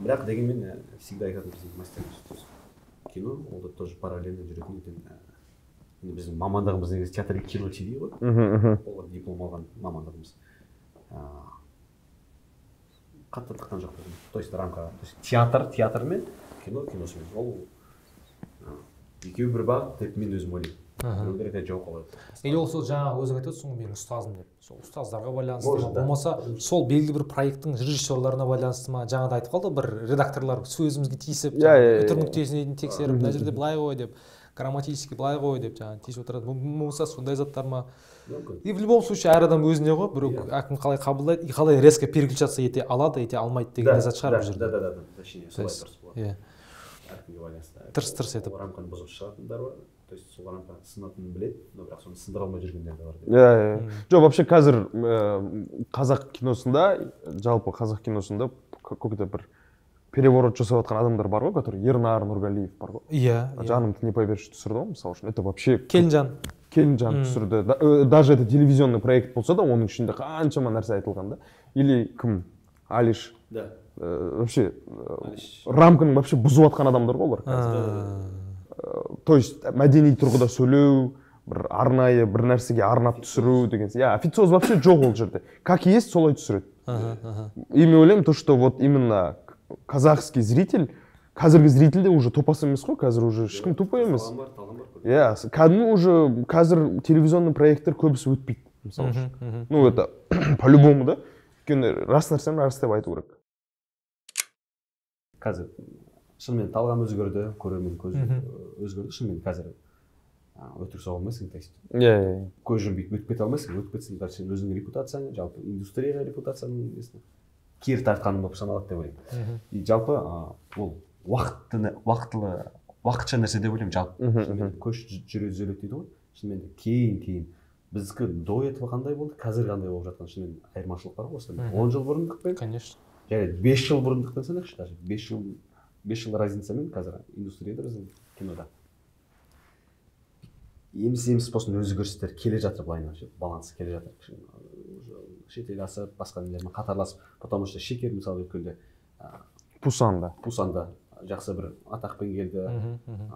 Бірақ дегенмен всегда айтатын біздің мастеріміз кино ол да тоже параллельно жүретін екен. Біздің мамандығымыз негізі театр и кино TV ғой. Ол диплом алған мамандығымыз. Қатты тыққан жоқ біздің. То есть рамка, то есть театрмен, киносымен. Ол екеуі бір бағыт деп мен өзім ойлаймын. Өндіректе жоқ олай. Или ол сол жаңағы өзің айтып отырсың ғой менің ұстазым деп. Сол ұстаздарға байланысты ма, болмаса сол белгілі бір проекттің режиссерларына байланысты ма? Жаңада айтып қалды бір редакторлар сөзімізге тиісіп, үтір нүктесін тексеріп, мына жерде былай ғой деп, грамматически былай ғой деп жаңағы тиісіп отырады. Болмаса сондай заттар ма? И в любом случае әр адам өзіне ғой, біреу әкім қалай қабылдайды, қалай резко переключаться ете алады, ете алмайды деген зат шығар бұл жерде. Да. Точнее, солай дұрыс болады. Иә. Әркімге байланысты. Тырс етіп. Рамканы бұзып шығатындар бар. То есть сол рамканы сынатынын біледі, но бірақ соны сындыра алмай жүргендер де бар. Иә. Жоқ, вообще қазір қазақ киносында, жалпы қазақ киносында какой-то бір переворот жасап жатқан адамдар бар ғой, который Ернар Нұрғалиев бар ғой. Иә. Жанымды не поверишь түсірді ғой, мысалы үшін. Это вообще Келінжан түсірді. Даже это телевизионный проект болса да, оның ішінде қаншама нәрсе айтылған да. Или кім? Алиш. Да. Вообще рамканы вообще бұзып жатқан адамдар ғой олар. То есть мәдени тұрғыда сөйлеу, бір арнайы бір нәрсеге арнап түсіру деген. Я официоз вообще жоқ ол жерде. Как есть, солай түсіреді. И мен ойлаймын то, что вот именно казахский зритель, қазіргі зритель уже топас емес қой, қазір уже ешкім тупой емес. Иә, кәдімгі уже қазір телевизионный проекттер көбісі өтпейді, мысалы үшін. Ну это по-любому да. Өйткені рас нәрсені рас деп айту керек. Қазір шынымен талғам өзгерді, көрермен көзі өзгерді, шынымен қазір өтірік соға алмайсың текст. Иә. Көз жұмбейді, өтіп кете алмайсың, өтіп кетсең сен өзіңнің репутацияң, жалпы индустрияға репутацияның несін кері тартқаның болып саналады деп ойлаймын. И жалпы ол уақытша нәрсе деп ойлаймын жалпы. Шынымен көш жүре түзеледі дейді ғой. Шынымен кейін біздікі до этого қандай болды, қазір қандай болып жатқан шынымен айырмашылық бар ғой осыдан 10 жыл бұрындықпен. Конечно. Және 5 жыл бұрындықтан санайықшы, даже 5 жыл разницамен қазір индустрияда біздің кинода еміс болсын өзгерістер келе жатыр, былайынан баланс келе жатыр. Шетел асып, басқа нелермен қатарласып, потому что Шекер мысалы өткенде Пусанда жақсы бір атақпен келді.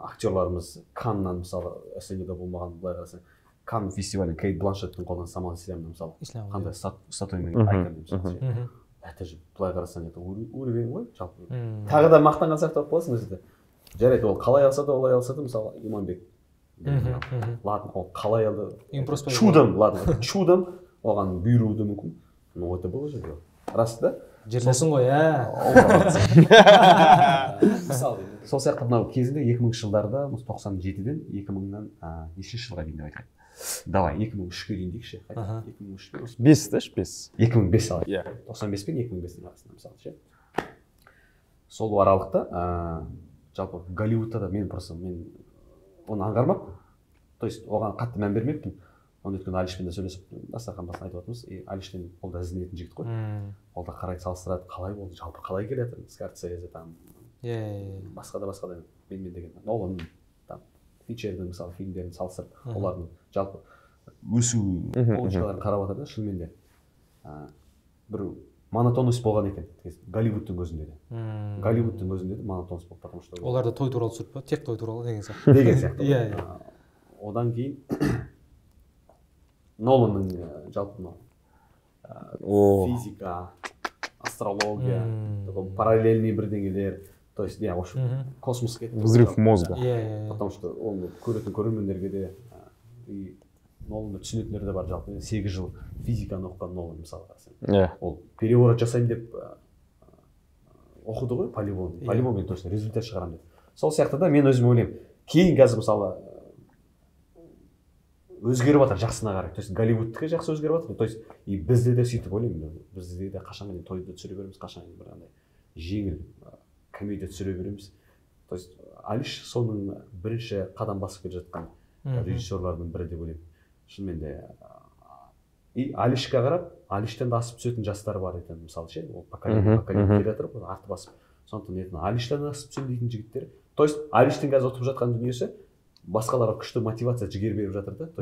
Актерларымыз Каннан мысалы СНГ-да болмаған, былай қарасаң Канн фестивалі Кейт Бланшеттің қолынан Самал Ислямның мысалы қандай статуямен айкон мысалы. Это же былай қарасаң это уровень ғой жалпы. Тағы да мақтанған сияқты болып қаласың өзі де. Жарайды, ол қалай алса да олай алса да мысалы Иманбек. Ладно, ол қалай алды? Чудом оған бұйыруы мүмкін. Ну это было же дело. Рас да? Жерлесің ғой, Мысалы, сол сияқты мынау кезінде 2000 жылдарда 97-ден 2000-нан неше жылға дейін деп айтайық. Давай 2003-ге дейін дейікші. 2003-ке 2005 ал. 95 пен 2005-тің арасында мысалы ше. Сол аралықта жалпы Голливудта да мен оны аңғармаппын. То есть оған қатты мән бермеппін. Оны өткен Алишпен де сөйлесіп дастархан басында айтып отырмыз. Алиштен ол да ізденетін жігіт қой. Ол да қарайды, салыстырады, қалай болды, жалпы қалай келеді, Скорсезе там. Басқа да менімен деген. Ол там фичердің мысалы фильмдерін салыстырып, олардың жалпы өсу ойыншыларын қарап жатыр да, шынымен де бір монотонность болған екен. Голливудтың өзінде де. Монотонность болды, потому что оларда той туралы түсіріп па? Тек той туралы деген сияқты. Деген сияқты. Одан кейін Ноланның жалпы физика, астрология, параллельный бірдеңелер, то есть, в общем, космос кетті. Взрыв мозга. Потому что оны көретін көрермендерге де Ноланды түсінетіндер де бар жалпы. 8 жыл физиканы оқыған Нолан мысалы. Ол переворот жасаймын деп оқыды ғой, по-любому мен точно результат шығарамын деп. Сол сияқты да мен өзім ойлаймын. Кейін қазір мысалы өзгеріп жатыр жақсына қарай. То есть Голливудтікі жақсы өзгеріп жатыр. То есть и бізде де сөйтіп ойлаймын. Бізде де қашан мен тойды түсіре береміз, қашан бір андай жеңіл комедия түсіре береміз. То есть Алиш соның бірінші қадам басып келе жатқан режиссерлардың бірі деп ойлаймын. Шынымен де и Алишқа қарап, Алиштен асып түсетін жастар бар екен, мысалы ше, ол поколение келе жатыр, арты басып. Сондықтан Алиштен асып түсем дейтін жігіттер. То есть Алиштің қазір ұтып жатқан дүниесі басқаларға күшті мотивация, жігер беріп жатыр да. То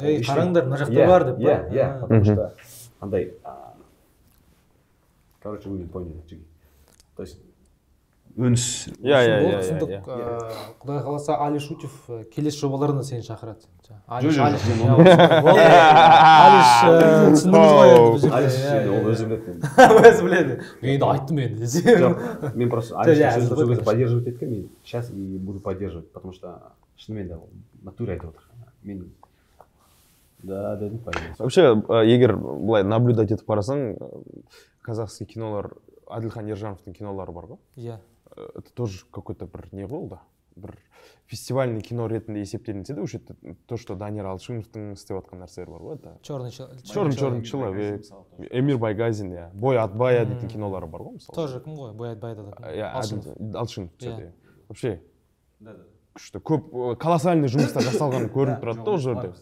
есть қараңдар, мына жақта бар деп. Иә, потому что андай, короче, вы поняли, жігер. То есть үнс. Құдай қаласа Алиш Утев келесі жобаларына сені шақырады. Алиш түсіндіңіз ғой енді. Алиш ол өзі біледі. Өзі біледі. Мен енді айттым енді десе. Мен просто Алишті сол кезде поддерживать еткен, мен сейчас и буду поддерживать, потому что шынымен де натуре айтып отыр. Мен да дедім поедем. Вообще, егер былай наблюдать етіп қарасаң, казахский кинолар, Адилхан Ержановтың кинолары бар ғой? Иә. Это тоже какой-то бір не ғой да? Бір фестивальный кино ретінде есептелінсе де, уже то, что Данияр Алшимовтың істеп жатқан нәрселер бар ғой, это Черный человек, Эмир Байгазин, иә, Бой Атбая дейтін кинолары бар ғой, мысалы. Тоже кім ғой, Бой Атбайда да. Алшимов. Вообще, күшті, көп колоссальный жұмыстар жасалған көрініп тұрады да ол жерде.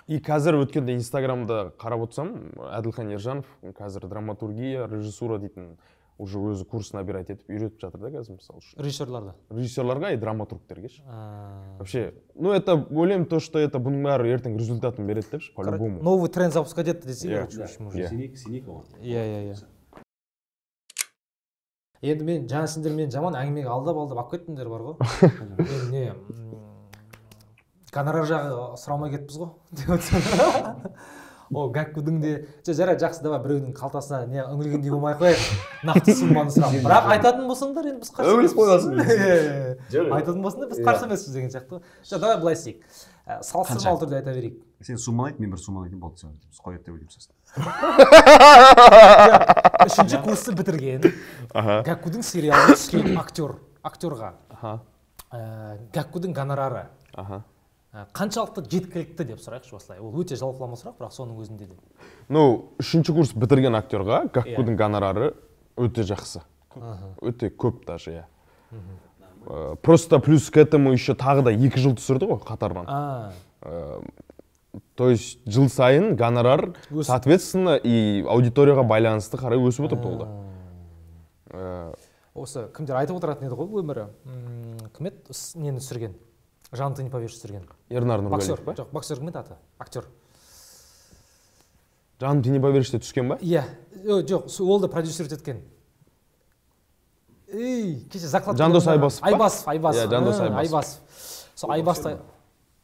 И қазір өткенде Инстаграмда қарап отырсам, Адилхан Ержанов қазір драматургия, режиссура дейтін уже өзі курс набирать етіп үйретіп жатыр да қазір, мысалы үшін. Режиссерларға и драматургтерге ше. Вообще, ну это ойлаймын то, что это бұның бәрі ертең результатын береді депші, по-любому. Новый тренд запускать етті десе, сенейік оған. Иә. Енді мен жаңа сендер мен жаман әңгімеге алдап алып кеттіңдер бар ғой. Мен не гонорар жағы сұрамай кетпіз ғой деп отырсам. О, Гаккудің де жарайды, жақсы, давай біреудің қалтасына не үңілгендей болмай қояйық, нақты сумманы сұрап. Бірақ айтатын болсаңдар енді біз қарсы емеспіз. Айтатын болсаңдар біз қарсы емеспіз деген сияқты. Давай былай істейік. Салыстырмалы түрде айта берейік. Сен сумманы айт, мен бір сумманы айтайын, болды, біз қояды деп ойлаймын сосын. Үшінші курсты бітірген, Гаккудің сериалына түскен актерға Гаккудің гонорары қаншалықты жеткілікті деп сұрайықшы осылай. Ол өте жалпылама сұрақ, бірақ соның өзінде де. Ну, үшінші курс бітірген актерға Гаккудің гонорары өте жақсы. Өте көп даже, иә. Просто плюс к этому еще тағы да 2 жыл түсірді ғой қатарынан. То есть жыл сайын гонорар, соответственно, и аудиторияға байланысты қарай өсіп отырды ол да. Осы кімдер айтып отыратын еді ғой өмірі. Кім еді нені түсірген? Жан, ты не поверишь, түсірген. Ернар Нұрғалиев па? Жоқ, боксер кім еді аты? Актер. Жан, ты не поверишь, түскен ба? Иә. Жоқ, ол да продюсер еткен. Кеше заклад. Жандос Айбасов па? Айбасов. Иә, Жандос Айбасов. Сол Айбасов.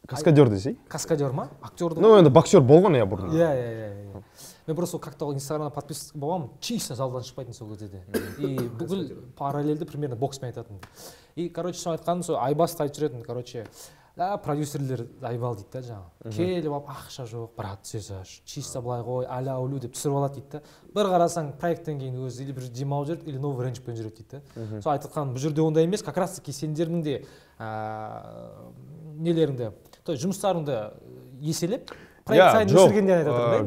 Каскадер десей? Каскадер ма? Актер. Ну, енді боксер болған я бұрын. Иә. Мен просто как-то инстаграмда подписка болғам, чисто залдан шықпайтын сол кезде. И бүкіл параллельді примерно бокспен айтатын. И, короче, сол айтқаным, сол Айбасов айтып жүретін, короче, продюсерлер айбал дейді да жаңа. Келіп алып, ақша жоқ, брат, сөз чисто былай ғой, аля-улю деп түсіріп алады дейді да. Бір қарасаң, проекттен кейін өзі или бір демалып жүреді, или новый ренжпен жүреді дейді да. Сол айтқан, бұл жерде ондай емес, как раз таки сендердің де нелеріңді, то есть жұмыстарыңды еселеп, проект сайын өсіргенден айтып отыр.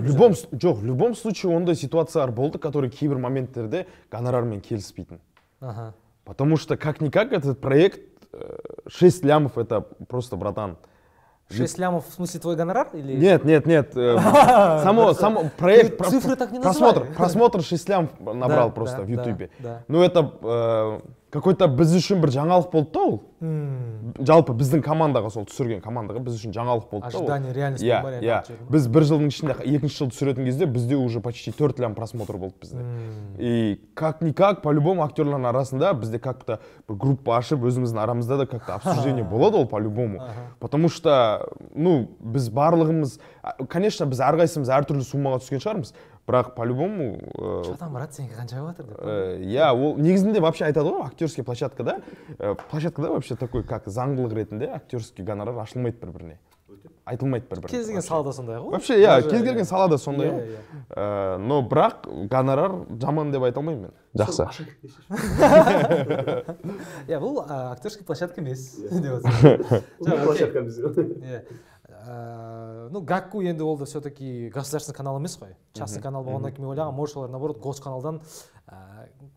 В любом случае ондай ситуациялар болды, которые кейбір моменттерде гонорармен келіспейтін. Потому что как-никак этот проект 6 лямов это просто, братан. 6 лямов в смысле твой гонорар? Или... Нет. Само проект, цифры так не называют. Просмотр 6 лямов набрал просто в Ютубе. Ну это какой-то біз үшін бір жаңалық болды да ол. Жалпы біздің командаға, сол түсірген командаға біз үшін жаңалық болды да ол. Ожидание реальности бар. Иә. Біз бір жылдың ішінде, екінші жыл түсіретін кезде бізде уже почти 4 лям просмотр болды бізде. И как-никак, по-любому актерлардың арасында бізде как-то бір группа ашып, өзіміздің арамызда да как-то обсуждение болады ол по-любому. Потому что, ну, біз барлығымыз, конечно, біз әрқайсымыз әртүрлі суммаға түскен шығармыз. Бірақ по-любому... Шатан, брат, сенге қанша жатыр деп. Иә, ол негізінде вообще айтады ғой, актерский площадкада вообще такой, как заңдылық ретінде актерский гонорар ашылмайды бір-біріне. Айтылмайды бір-біріне. Кез келген салада сондай ғой. Вообще, иә, кез келген салада сондай ғой. Но бірақ гонорар жаман деп айта алмаймын мен. Жақсы. Иә, бұл актерский площадка емес деп отырсың. Площадка бізде. ну Гакку енді ол да все-таки государственный канал емес қой, частный канал болғаннан кейін мен ойлағам, может олар наоборот госканалдан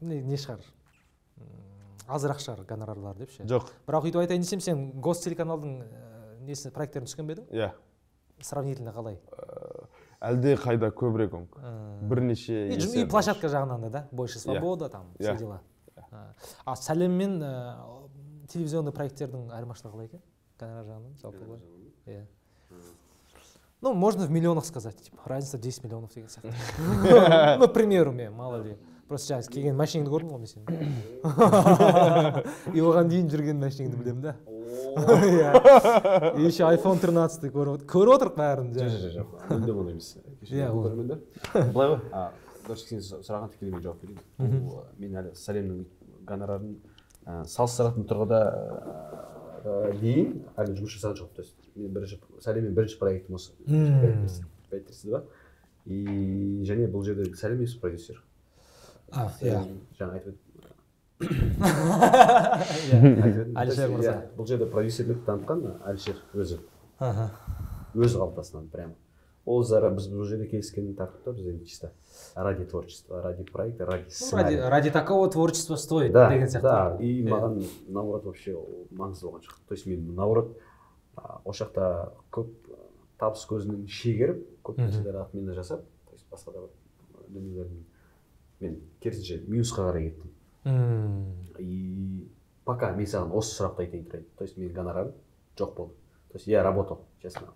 не шығар, азырақ шығар гонорарлар деп ше. Жоқ. Бірақ өйтіп айтайын десем, сен гостелеканалдың несіне проекттерін түскен бе едің? Иә. Сравнительно қалай? Әлде қайда көбірек онг. Бірнеше есе. И площадка жағынан да, больше свобода, там, все дела. А Сәлем мен телевизионный проекттердің айырмашылығы қалай екен? Гонорар жағынан, жалпы ғой. Иә. Ну, можно в миллионах сказать, типа, разница 10 миллионов деген сияқты. Ну, к примеру, мен, мало ли. Просто жаңа келген машинаңды көрдім ғой мен сенің. И оған дейін жүрген машинаңды білемін да. Еще iPhone 13 көріп отырық бәрін. Жоқ, мүлдем оны емес. Былай ғой, дұрыс сен сұраған тікелей мен жауап берейін. Мен әлі Сәлемнің гонорарын салыстыратын тұрғыда дейін әлі жұмыс жасаған жоқпын. То есть Сәлеммен бірінші проектім осы. 5-3 бар. И және бұл жерде Сәлем емес продюсер. Жаңа айтып Әлішер мырза. Бұл жерде продюсерлік танытқан Әлішер өзі. Өзі қалыптасынан прямо. Ол зара біз бұл жерде келіскен тақырыпта біз енді чисто ради творчества, ради проекта, ради сценария. Ради такого творчества стоит деген сияқты. Да, и маған наоборот вообще маңызды болған жоқ. То есть мен наоборот ол жақта көп табыс көзінің шегеріп, көп нәрселер атменен жасап, то есть басқа да дүниелермен мен керісінше минусқа қарай кеттім. И пока мен саған осы сұрақты айтайын тұрайын. То есть мен гонорарым жоқ болды. То есть я работал, честно.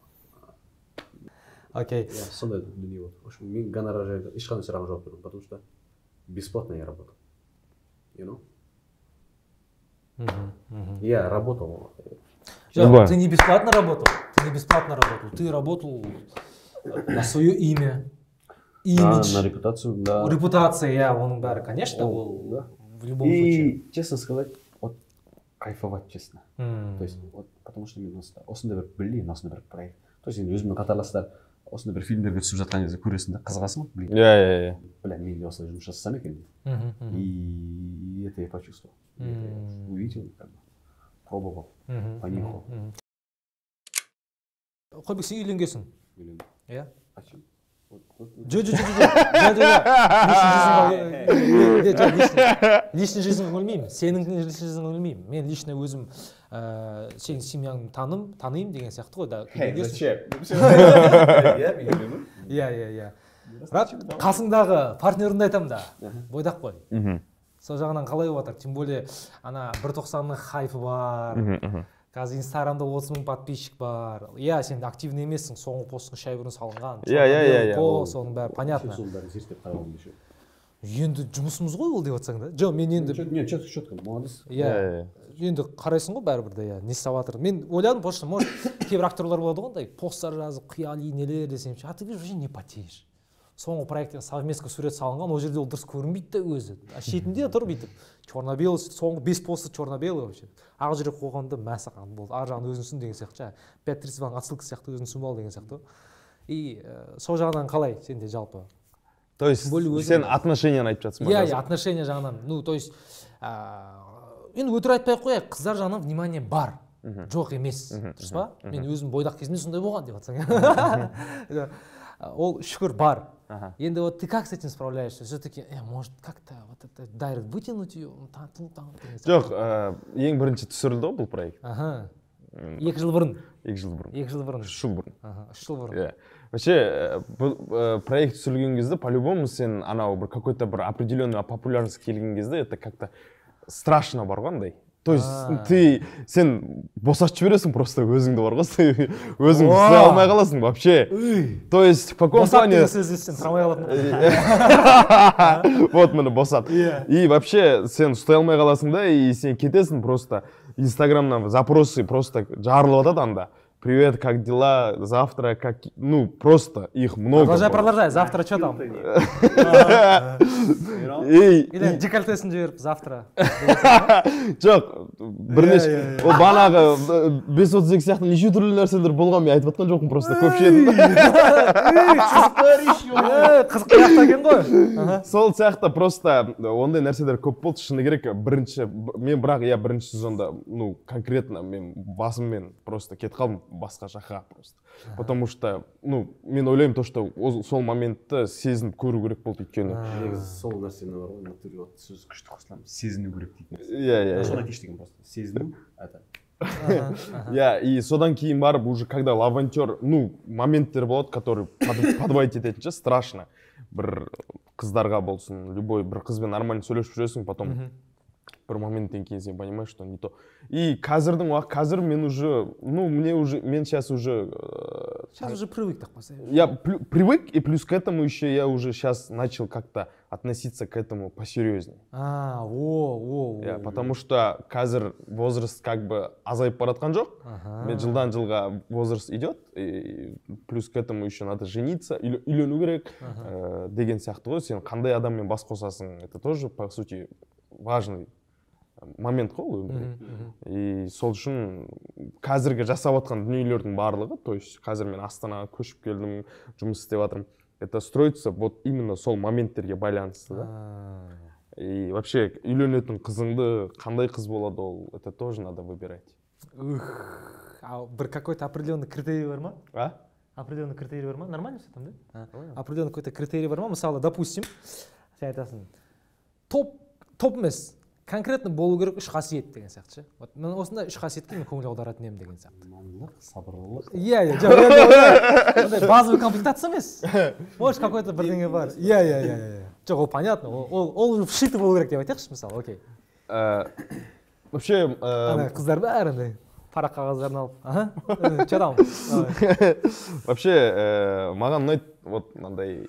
Окей. Сондай дүние болды. В общем, мен гонорар жайлы ешқандай сұрағым жауап бердім, потому что бесплатно я работал. You know? Я работал. Жоқ, ты не бесплатно работал. Ты работал на свое имя. Имидж. На репутацию, да. Репутация, оның бәрі, конечно, ол в любом случае. И, честно сказать, вот кайфовать, честно. То есть, вот, потому что мен осындай бір білейін, осындай бір проект. То есть, енді өзімнің қатарластар осындай бір фильмдерге түсіп жатқан кезде көресің да, қызығасың ғой, блин. Иә. Бля, мен де осылай жұмыс жасасам екен. И это я почувствовал. Увидел, как бы, пробовал, понюхал. Қойбек, сен үйленгенсің? Үйлендім. Иә? Почему? Личный жизнь білмеймін, сенің личный жизнь білмеймін. Мен лично өзім сенің семьяңды танимын деген сияқты ғой. Иә. Бірақ қасыңдағы партнеріңді айтамын да, бойдақ қой. Сол жағынан қалай болып жатыр? Тем более, ана 1.90-ның хайпы бар. Қазір Инстаграмда 30 000 подписчик бар. Иә, сен активный емессің, соңғы постың 3 ай бұрын салынған. Иә. Соның бәрі понятно. Соның бәрін зерттеп қарауым еще. Енді жұмысымыз ғой ол деп жатсаң да. Жоқ, мен енді Нет, четко, молодец. Иә. Енді қарайсың ғой бәрібір де, не істеп жатыр. Мен ойладым, просто может кейбір актерлар болады ғой, посттар жазып, қияли нелер десем, а ты вообще не потеешь. Соңғы проекттен совместка сурет салынған, ол жерде ол дұрыс көрінбейді де өзі. Шетінде тұр бүйтіп. Черно-белый, соңғы 5 посты черно-белый вообще. Ақ жүрек қойғанда мәсіқан болды. Ар жағын өзінсін деген сияқты. 5.32 отсылка сияқты өзінсін бол деген сияқты. И сол жағынан қалай сенде жалпы? То есть сен отношенияны айтып жатсың ба? Иә, отношения жағынан. Ну, то есть енді өтірік айтпай қояйық, қыздар жағынан внимание бар. Жоқ емес. Дұрыс па? Мен өзім бойдақ кезімде сондай болған деп жатсаң. Ол шүкір бар. Енді вот ты как с этим справляешься? Все-таки, может, как-то вот это дайрект вытянуть ее? Жоқ, ең бірінші түсірілді ғой бұл проект. 2 жыл бұрын. 2 жыл бұрын. 2 жыл бұрын. 3 жыл бұрын. 3 жыл бұрын. Иә. Вообще, проект түсірілген кезде, по-любому сен анау бір какой-то бір определенный популярность келген кезде, это как-то страшно бар ғой андай. То есть сен босатып жібересің просто өзіңді бар ғой, өзің ұстай алмай қаласың вообще. То есть в каком плане... Босат деген сөз естен сұрамай қалатын. Вот міне босат. И вообще сен ұстай алмай қаласың да, и сен кетесің просто Инстаграмнан запросы просто жарылып атады анда. Привет, как дела? Завтра как... Ну, просто их много. Продолжай. Завтра что там? Или декольтесін жіберіп, завтра. Жоқ, бірнеше... Ол банағы 5.32 сияқты неше түрлі нәрселер болған, мен айтып атқан жоқпын, просто көп шедім. Қызық қияқта екен ғой. Сол сияқты просто ондай нәрселер көп болды, шыны керек. Мен бірақ, бірінші сезонда, ну, конкретно мен басыммен просто кетіп қалдым. басқа жаққа просто. Потому что, ну, мен ойлаймын то, что сол моментті сезініп көру керек болды өйткені. Негізі сол нәрсені бар ғой, натуре вот сөз күшті қосыламын, сезіну керек дейтін. Иә. Соны айтайыншы деген просто. Сезіну, это. Иә, и содан кейін барып уже когда лавантер, ну, моменттер болады, который подводить ететін страшно. Бір қыздарға болсын, любой бір қызбен нормально сөйлесіп жүресің, потом бір моменттен кейін сен понимаешь, что не то. И қазір мен уже, ну, мен сейчас уже привык так поставить. Я привык, и плюс к этому еще я уже сейчас начал как-то относиться к этому посерьезнее. Потому что қазір возраст как бы азайып баратқан жоқ. Мен жылдан жылға возраст идет, и плюс к этому еще надо жениться, үйлену керек деген сияқты ғой. Сен қандай адаммен бас қосасың, это тоже по сути важный момент қой ол өмірде. И сол үшін қазіргі жасап жатқан дүниелердің барлығы, то есть қазір мен Астанаға көшіп келдім, жұмыс істеп жатырмын. Это строится вот именно сол моменттерге байланысты, да. И вообще үйленетін қызыңды қандай қыз болады ол, это тоже надо выбирать. Бір какой-то определенный критерий бар ма? Определенный критерий бар ма? Нормально все там, да? Определенный какой-то критерий бар ма? Мысалы, допустим, сен айтасың, топ емес, конкретно болу керек 3 қасиет деген сияқты ше. Вот мен осындай 3 қасиетке мен көңіл аударатын едім деген сияқты. Имандылық, сабырлылық. Иә, жоқ, ондай базовый комплектация емес. Может, какой-то бірдеңе бар. Иә. Жоқ, ол понятно. Ол вшитый болу керек деп айтайықшы, мысалы, окей. Вообще, қыздар бәрі андай парақ қағаздарын алып, че там? Вообще, маған ұнайды вот мынандай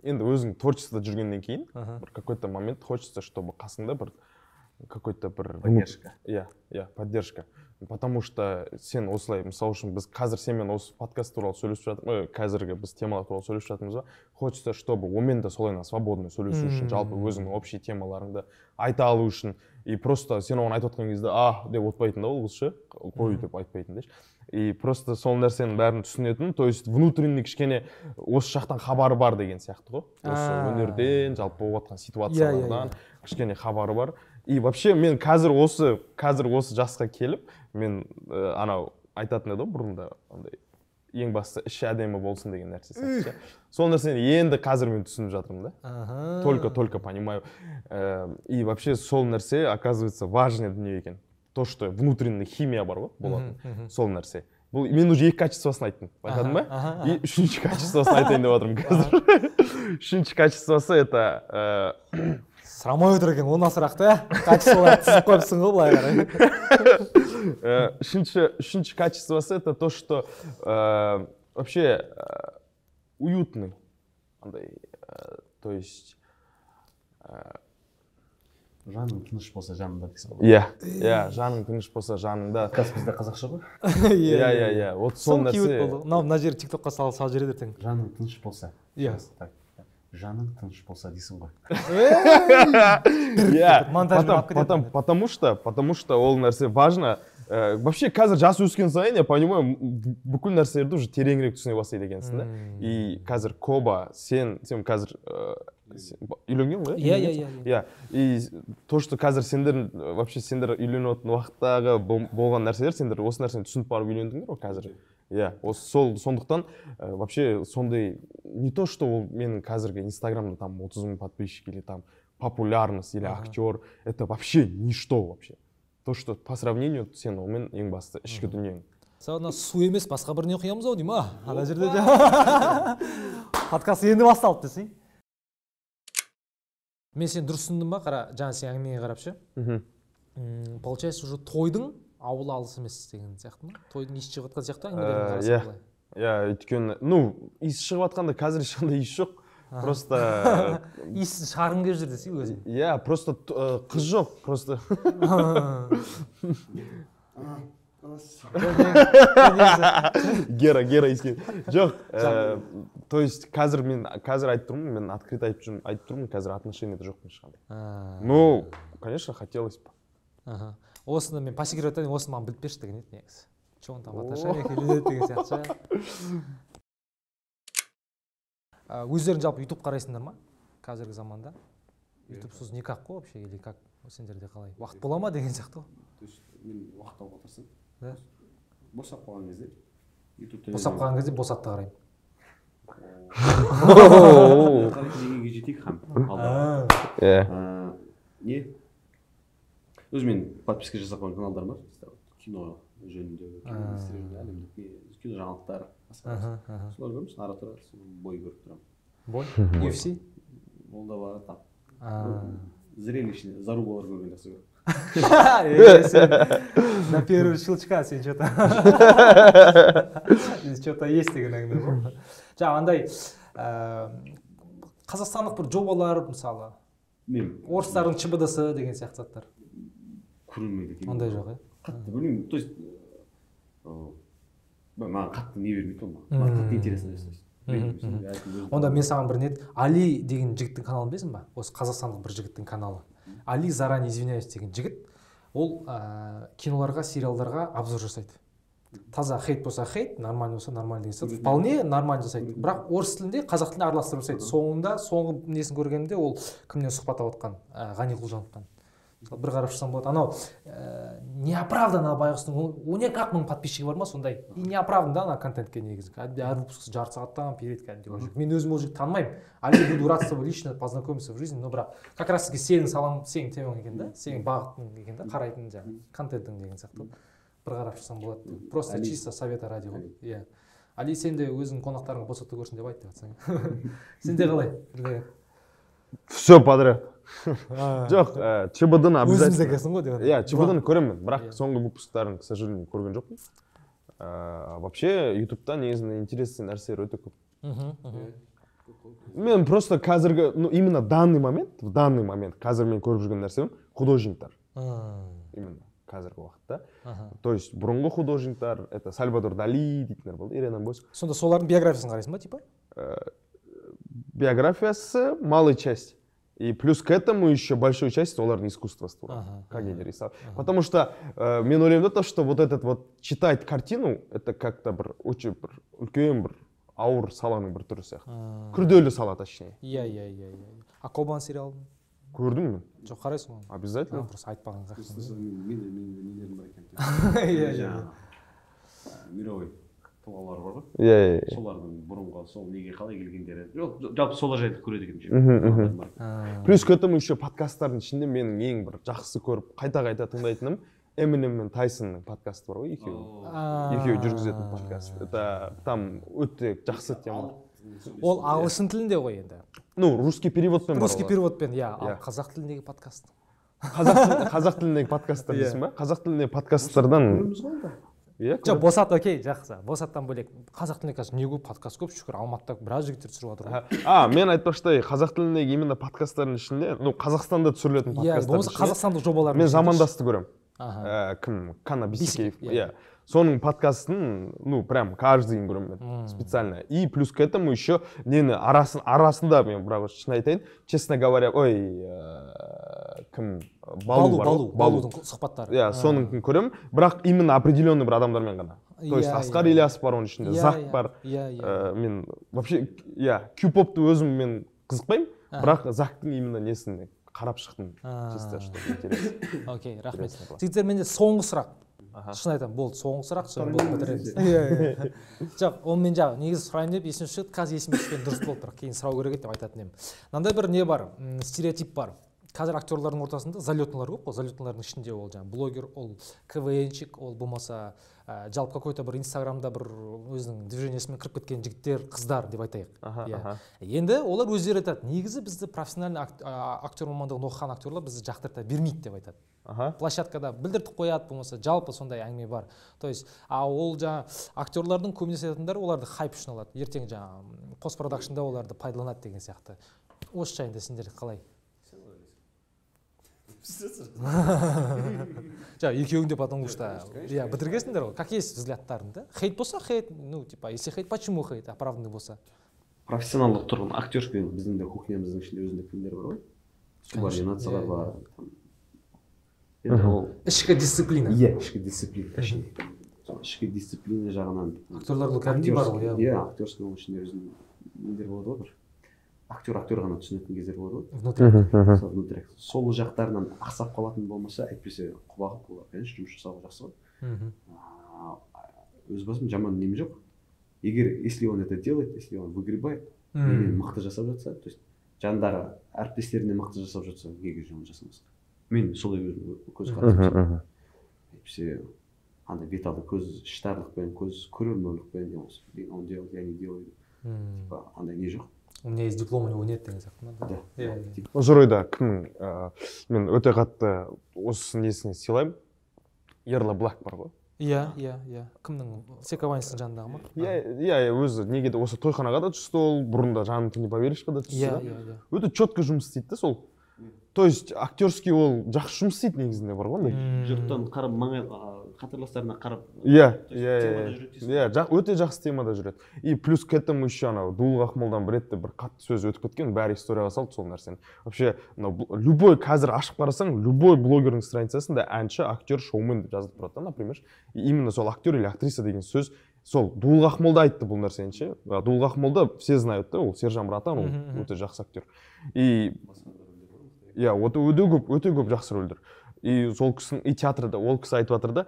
енді өзің творчествода жүргеннен кейін бір какой-то момент хочется, чтобы қасыңда бір какой-то бір поддержка. Иә, поддержка. Потому что сен осылай, мысалы үшін біз қазір сенімен осы подкаст туралы сөйлесіп жатырмыз, қазіргі біз темалар туралы сөйлесіп жатырмыз ба, хочется, чтобы онымен де солай свободно сөйлесу үшін, жалпы өзіңнің общий темаларыңды айта алу үшін, и просто сен оған айтып отқан кезде деп отпайтын да ол қыз ше, қой деп айтпайтын да. И просто сол нәрсенің бәрін түсінетін, то есть внутренний кішкене осы жақтан хабары бар деген сияқты ғой. Осы өнерден, жалпы болып жатқан ситуациялардан кішкене хабары бар. И вообще мен қазір осы жасқа келіп, мен анау айтатын еді бұрында, андай ең басты іші әдемі болсын деген нәрсе сияқты. Сол нәрсені енді қазір мен түсініп жатырмын да. Только понимаю. И вообще сол нәрсе оказывается важный дүние екен. То, что внутренний химия бар ғой, болатын. Сол нәрсе. Бұл мен уже 2 качествосын айттым. Байқадың ба? И 3-ші качествосын айтайын деп отырмын қазір. 3-ші качествосы это сұрамай отыр екен, оны асырақты, качестволар тізіп қойыпсың ғой былай қарай. 3-ші качествосы это то, что вообще уютный. То есть жаның тыныш болса жаныңда дейсің ғой. Иә, жаның тыныш болса жаныңда. Бізде қазақша ғой. Иә. Вот сол нәрсе. Мына жер TikTокқа салып жібереді ертең. Жаның тыныш болса. Иә. Жаның тыныш болса дейсің ғой. Иә. Потому что ол нәрсе важно. Вообще қазір жас өскен сайын я понимаю, бүкіл нәрселерді уже тереңірек түсіне бастайды екенсің да. И қазір Коба, сен қазір үйленген ғой? Иә. И то, что қазір сендер үйленетін уақыттағы болған нәрселер, сендер осы нәрсені түсініп барып үйлендіңдер ғой қазір. Иә, сондықтан вообще сондай не то, что ол менің қазіргі инстаграмда там 30 000 подписчик или там популярность или актер, это вообще ничто вообще. То, что по сравнению сен олмен ең басты ішкі дүниең. Саған су емес, басқа біріне құямыз ау деймін, ана жерде де. Подкаст енді басталды десей. Мен сен дұрыс түсіндім ба, қара, жаңа сен әңгімеге қарап ше. Получается, уже тойдың ауылы алыс емес деген сияқты ма? Тойдың иісі шығып жатқан сияқты әңгімелерін қарасың былай. Иә, өйткені, иісі шығып жатқанда қазір ешқандай иіс жоқ. Просто иісін шығарғың келіп жүр десей өзің. Иә, просто қыз жоқ, просто. Гера иіскен. Жоқ, то есть қазір айтып тұрмын, мен открыто айтып тұрмын, қазір отношениеде жоқпын ешқандай. Ну, конечно, хотелось бы. Осыны мен по секрету айтайын, осыны маған біліп берші деген еді негізі. Че он там отношение келеді деген сияқты. Өздерің жалпы YouTube қарайсыңдар ма? Қазіргі заманда. YouTube сіз не как қой вообще, или как сендерде қалай? Уақыт бола ма деген сияқты ғой? То есть мен уақыт тауып отырсың. Да. босап қалған кезде босап қалған кезде босатты қараймын. Деңгейге жетейік хан. Не? Өзімен подписка жасап қойған каналдар бар. Кино жөніндегі, кино жаңалықтар. Солар көрміз, ара тұра бой көріп тұрамын. Бой? UFC? Ол да бар, там. Зрелищный, зарубалар көрген жақсы көріп. На первый щелчка сен что-то есть деген әңгіме ғой. Жаңа андай қазақстандық бір жобалар мысалы орыстардың ЧБД-сы деген сияқты заттар көрілмейді. Ондай жоқ, иә? Қатты білмеймін, то есть маған қатты не бермейді ол маған қатты интересно жасайды. Онда мен саған бір нет, Али деген жігіттің каналын білесің ба? Осы қазақстандық бір жігіттің каналы. Али заранее извиняюсь деген жігіт, ол киноларға, сериалдарға обзор жасайды. Таза хейт болса хейт, нормально болса нормально деген сияқты. Вполне нормально жасайды. Бірақ орыс тілінде, қазақ тілінде араластырып жасайды. Соңғы несін көргенде ол кімнен сұхбат алып отқан? Ғани Құлжановтан. Бір қарап шықсам болады. Анау неоправданно байғұстың 12 мың подписчигі бар ма сондай? И неоправданно ана контентке негізі. Әр выпуск жарты сағаттан перед кәдімгі. Мен өзім ол жігітті танымаймын. Али буду рад с тобой лично познакомиться в жизни, но бірақ как раз таки сенің темаң екен да, сенің бағытың екен да, қарайтын жаңағы контентің деген сияқты. Бір қарап шықсам болады. Просто чисто совета ради ғой. Иә. Али сен де өзің қонақтарыңа босату көрсін деп айтты жатсаң. Сенде қалай? Все подряд. Жоқ, ЧБД-ны обязательно. Өзің зәкесің ғой деп. Иә, ЧБД-ны көремін, бірақ соңғы выпусктарын, к сожалению, көрген жоқпын. Вообще, YouTube-та негізінде интересный нәрселер өте көп. Мен просто қазіргі, именно в данный момент, қазір мен көріп жүрген нәрсем художниктар. Именно қазіргі уақытта. То есть, бұрынғы художниктар, это Сальвадор Дали дейтіндер болды, Ирена Боско. Сонда солардың биографиясын қарайсың ба, типа? Биографиясы малая часть. И плюс к этому еще большую часть олардың искусствоству, как они рисовали. Потому что мен ойлаймын то, что вот этот вот читать картину, это как-то бір очень бір үлкен бір ауыр саланың бір түрі сияқты. Күрделі сала точнее. Иә. А Кобан сериалын? Көрдім мен. Жоқ, қарайсың ғой? Обязательно. Просто айтпаған қақсың. Нелерім бар екен. Иә. Мировой тұлғалар бар ғой. Иә. Солардың бұрынғы сол неге қалай келгендері. Жалпы солар жайлы көреді екен. Плюс к этому еще подкасттардың ішінде менің ең бір жақсы көріп қайта тыңдайтыным Эминем мен Тайсонның подкасты бар ғой, екеуі жүргізетін подкаст. Это там өте жақсы тема. Ол ағылшын тілінде ғой енді. Русский переводпен бар. Русский переводпен, иә. Ал қазақ тіліндегі подкаст. Қазақ тіліндегі подкасттар дейсің ба? Қазақ тіліндегі подкасттардан жоқ, босат окей, жақсы. Босаттан бөлек қазақ тілінде қазір не көп подкаст көп, шүкір Алматыда біраз жігіттер түсіріп жатыр ғой. Мен айтпақшы қазақ тіліндегі именно подкасттардың ішінде, Қазақстанда түсірілетін подкасттардың ішінде қазақстандық жобалар. Мен Замандасты көремін. Кім? Кана Бисекеев. Соның подкастын, прям каждый день көремін специально. И плюс к этому еще арасында мен бірақ шын айтайын, честно говоря, кім? Балудың сұхбаттары. Иә, соның көремін, бірақ именно определенный бір адамдармен ғана. То есть Асқар Ильясов бар оның ішінде, Зак бар. Мен вообще, Q-попты өзім мен қызықпаймын, бірақ Зактың именно несін қарап шықтым. Чисто что интересно. Окей, рахмет. Жігіттер, менде соңғы сұрақ. Шын айтамын, болды, соңғы сұрақ, соны болып бітіреміз. Жоқ, оны мен жаңа негізі сұрайын деп есіме шықты, қазір есіме түскен дұрыс болды, бірақ кейін сұрау керек еді деп айтатын едім. Мынандай бір не бар, стереотип бар. Қазір актерлардың ортасында залетныйлар көп қой, залетныйлардың ішінде ол жаңа блогер, ол КВНщик, ол болмаса жалпы какой-то бір инстаграмда бір өзінің движениесімен кіріп кеткен жігіттер, қыздар деп айтайық. Енді олар өздері айтады, негізі бізді профессиональный актер мамандығын оқыған актерлар бізді жақтырта бермейді деп айтады. Площадкада білдіртіп қояды, болмаса жалпы сондай әңгіме бар. То есть, ол жаңа актерлардың көбінесе айтатындары оларды хайп үшін алады. Ертең жаңа постпродакшнда оларды пайдаланады деген сияқты. Осы жайында сендер қалай? Екеуіңде потому что бітіргесіңдер ғой, как есть взглядтарың да? Хейт болса хейт, если хейт, почему хейт, оправданный болса? Профессионалдық тұрғын актерская біздің де кухнямыздың ішінде өзіндік фильмдер бар ғой. Субординациялар бар. Ішкі дисциплина. Иә, ішкі дисциплина. Ішкі дисциплина жағынан. Актерлардың кәдімгідей бар ғой. Иә, актерская ішінде өзінің нелер болады ғой бір. Актер ғана түсінетін кездер болады ғой. Внутрі. Сол жақтарынан ақсап қалатын болмаса, әйтпесе құбағып олар, конечно, жұмыс жасауға жақсы ғой. өз басым жаман нем жоқ. Егер если он это делает, если он выгребает, менен мықты жасап жатса, то есть жандағы әріптестеріне мықты жасап жатса, неге жаман жасамасқа. Мен солай көзқарасым. Әйтпесе андай беталды көз іштарлықпен, көз көрермендікпен он делает, я не делаю. Типа андай не жоқ. У меня есть диплом, у него нет деген сияқты ма? Да. Осы орайда мен өте қатты осы несіне сыйлаймын. Ерла Блак бар ғой. Иә. Кімнің? Секованистің жанындағы ма? Иә, өзі неге де осы тойханаға да түсті ол, бұрында жаным ты не поверишьқа да түсті. Өте четко жұмыс істейді сол. То есть актерский ол жақсы жұмыс істейді негізінде бар ғой. Жұрттан қарап маңай қатарластарына қарап. Иә, өте жақсы темада жүреді. И плюс к этому еще анау Дулық Ақмолдан бір ретте бір қатты сөз өтіп кеткен, бәрі историяға салды сол нәрсені. Вообще, любой қазір ашып қарасаң, любой блогердің страницасында әнші, актер, шоумен деп жазылып тұрады, например. И именно сол актер или актриса деген сөз сол Дулық Ақмолда айтты бұл нәрсені ше. Дулық Ақмолда все знают, да, ол Сержан Братан, ол өте жақсы актер. И иә, өте көп жақсы рөлдер. И сол кісінің и театрда ол кісі айтып жатыр да,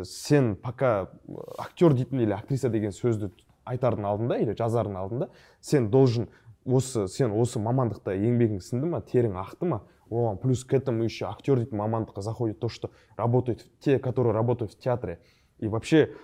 сен пока актер дейтін или актриса деген сөзді айтардың алдында или жазардың алдында, сен должен сен осы мамандықта еңбегің сіңді ма, терің ақты ма, оған плюс к этому еще актер дейтін мамандыққа заходит то, что работают те, которые работают в театре. И вообще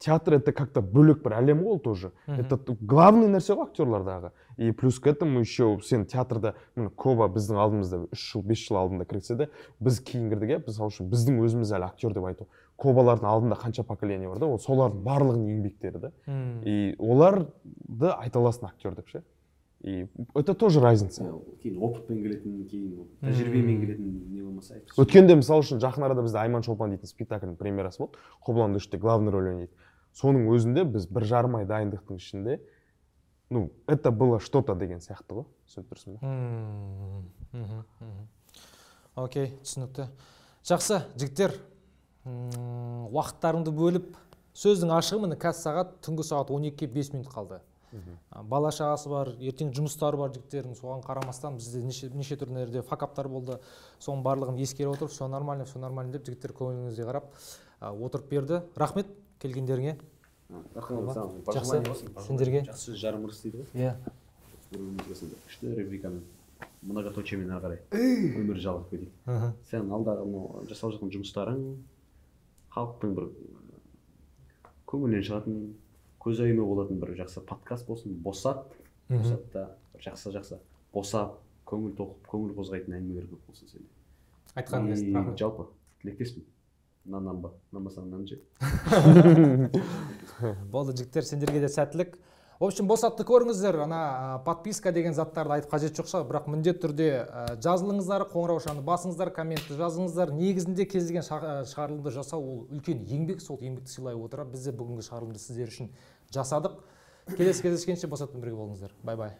театр это как-то бөлек бір әлем ғой тоже. Это главный нәрсе ғой актерлардағы. И плюс к этому еще сен театрда Коба біздің алдымызда 3 жыл 5 жыл алдында кіргізсе де біз кейін кірдік, мысалы үшін біздің өзіміз әлі актер деп айту. Кобалардың алдында қанша поколение бар да, ол солардың барлығының еңбектері да. И оларды айта аласың актер деп ше. И это тоже разница. Кейін опытпен келетін, кейін тәжірибемен келетін не болмаса айтып. Өткенде мысалы үшін жақын арада бізде Айман Шолпан дейтін спектакльдің премьерасы болды. Қобыланды үште главный роль ойнайды. Соның өзінде біз 1 жарым ай дайындықтың ішінде, это было что-то деген сияқты ғой. Түсініп тұрсың ба? Окей, түсінікті. Жақсы, жігіттер, уақыттарыңды бөліп, сөздің ашығы міне қазір сағат түнгі сағат 12-ге 5 минут қалды. Бала шағасы бар, ертең жұмыстары бар жігіттердің, соған қарамастан бізде неше түрлерде факаптар болды. Соның барлығын ескере отырып, все нормально деп жігіттер көңіліңізге қарап отырып берді. Рахмет келгендеріңе. Жақсы, сендерге. Жақсы жарым ұрыс дейді ғой. Иә. Күшті репликамен, многоточиемен ары қарай өмір жалғап кетейік. Сен алдағы жасап жатқан жұмыстарың халықтың бір көңілінен шығатын, көз айымы болатын бір жақсы подкаст болсын, босат та бір жақсы босап, көңіл тоқып, көңіл қозғайтын әңгімелер көп болсын сенде. Айтқаныңыз рахмет. Жалпы тілектеспін. Нанба, нанбасаң нан же. Болды жігіттер, сендерге де сәттілік. В общем, босатты көріңіздер, ана подписка деген заттарды айтып қажет жоқ шығар, бірақ міндетті түрде жазылыңыздар, қоңыраушаны басыңыздар, комментті жазыңыздар. Негізінде кез келген шығарылымды жасау ол үлкен еңбек, сол еңбекті сыйлай отыра біз де бүгінгі шығарылымды сіздер үшін жасадық. Келесі кездескенше босатпен бірге болыңыздар. Бай-бай.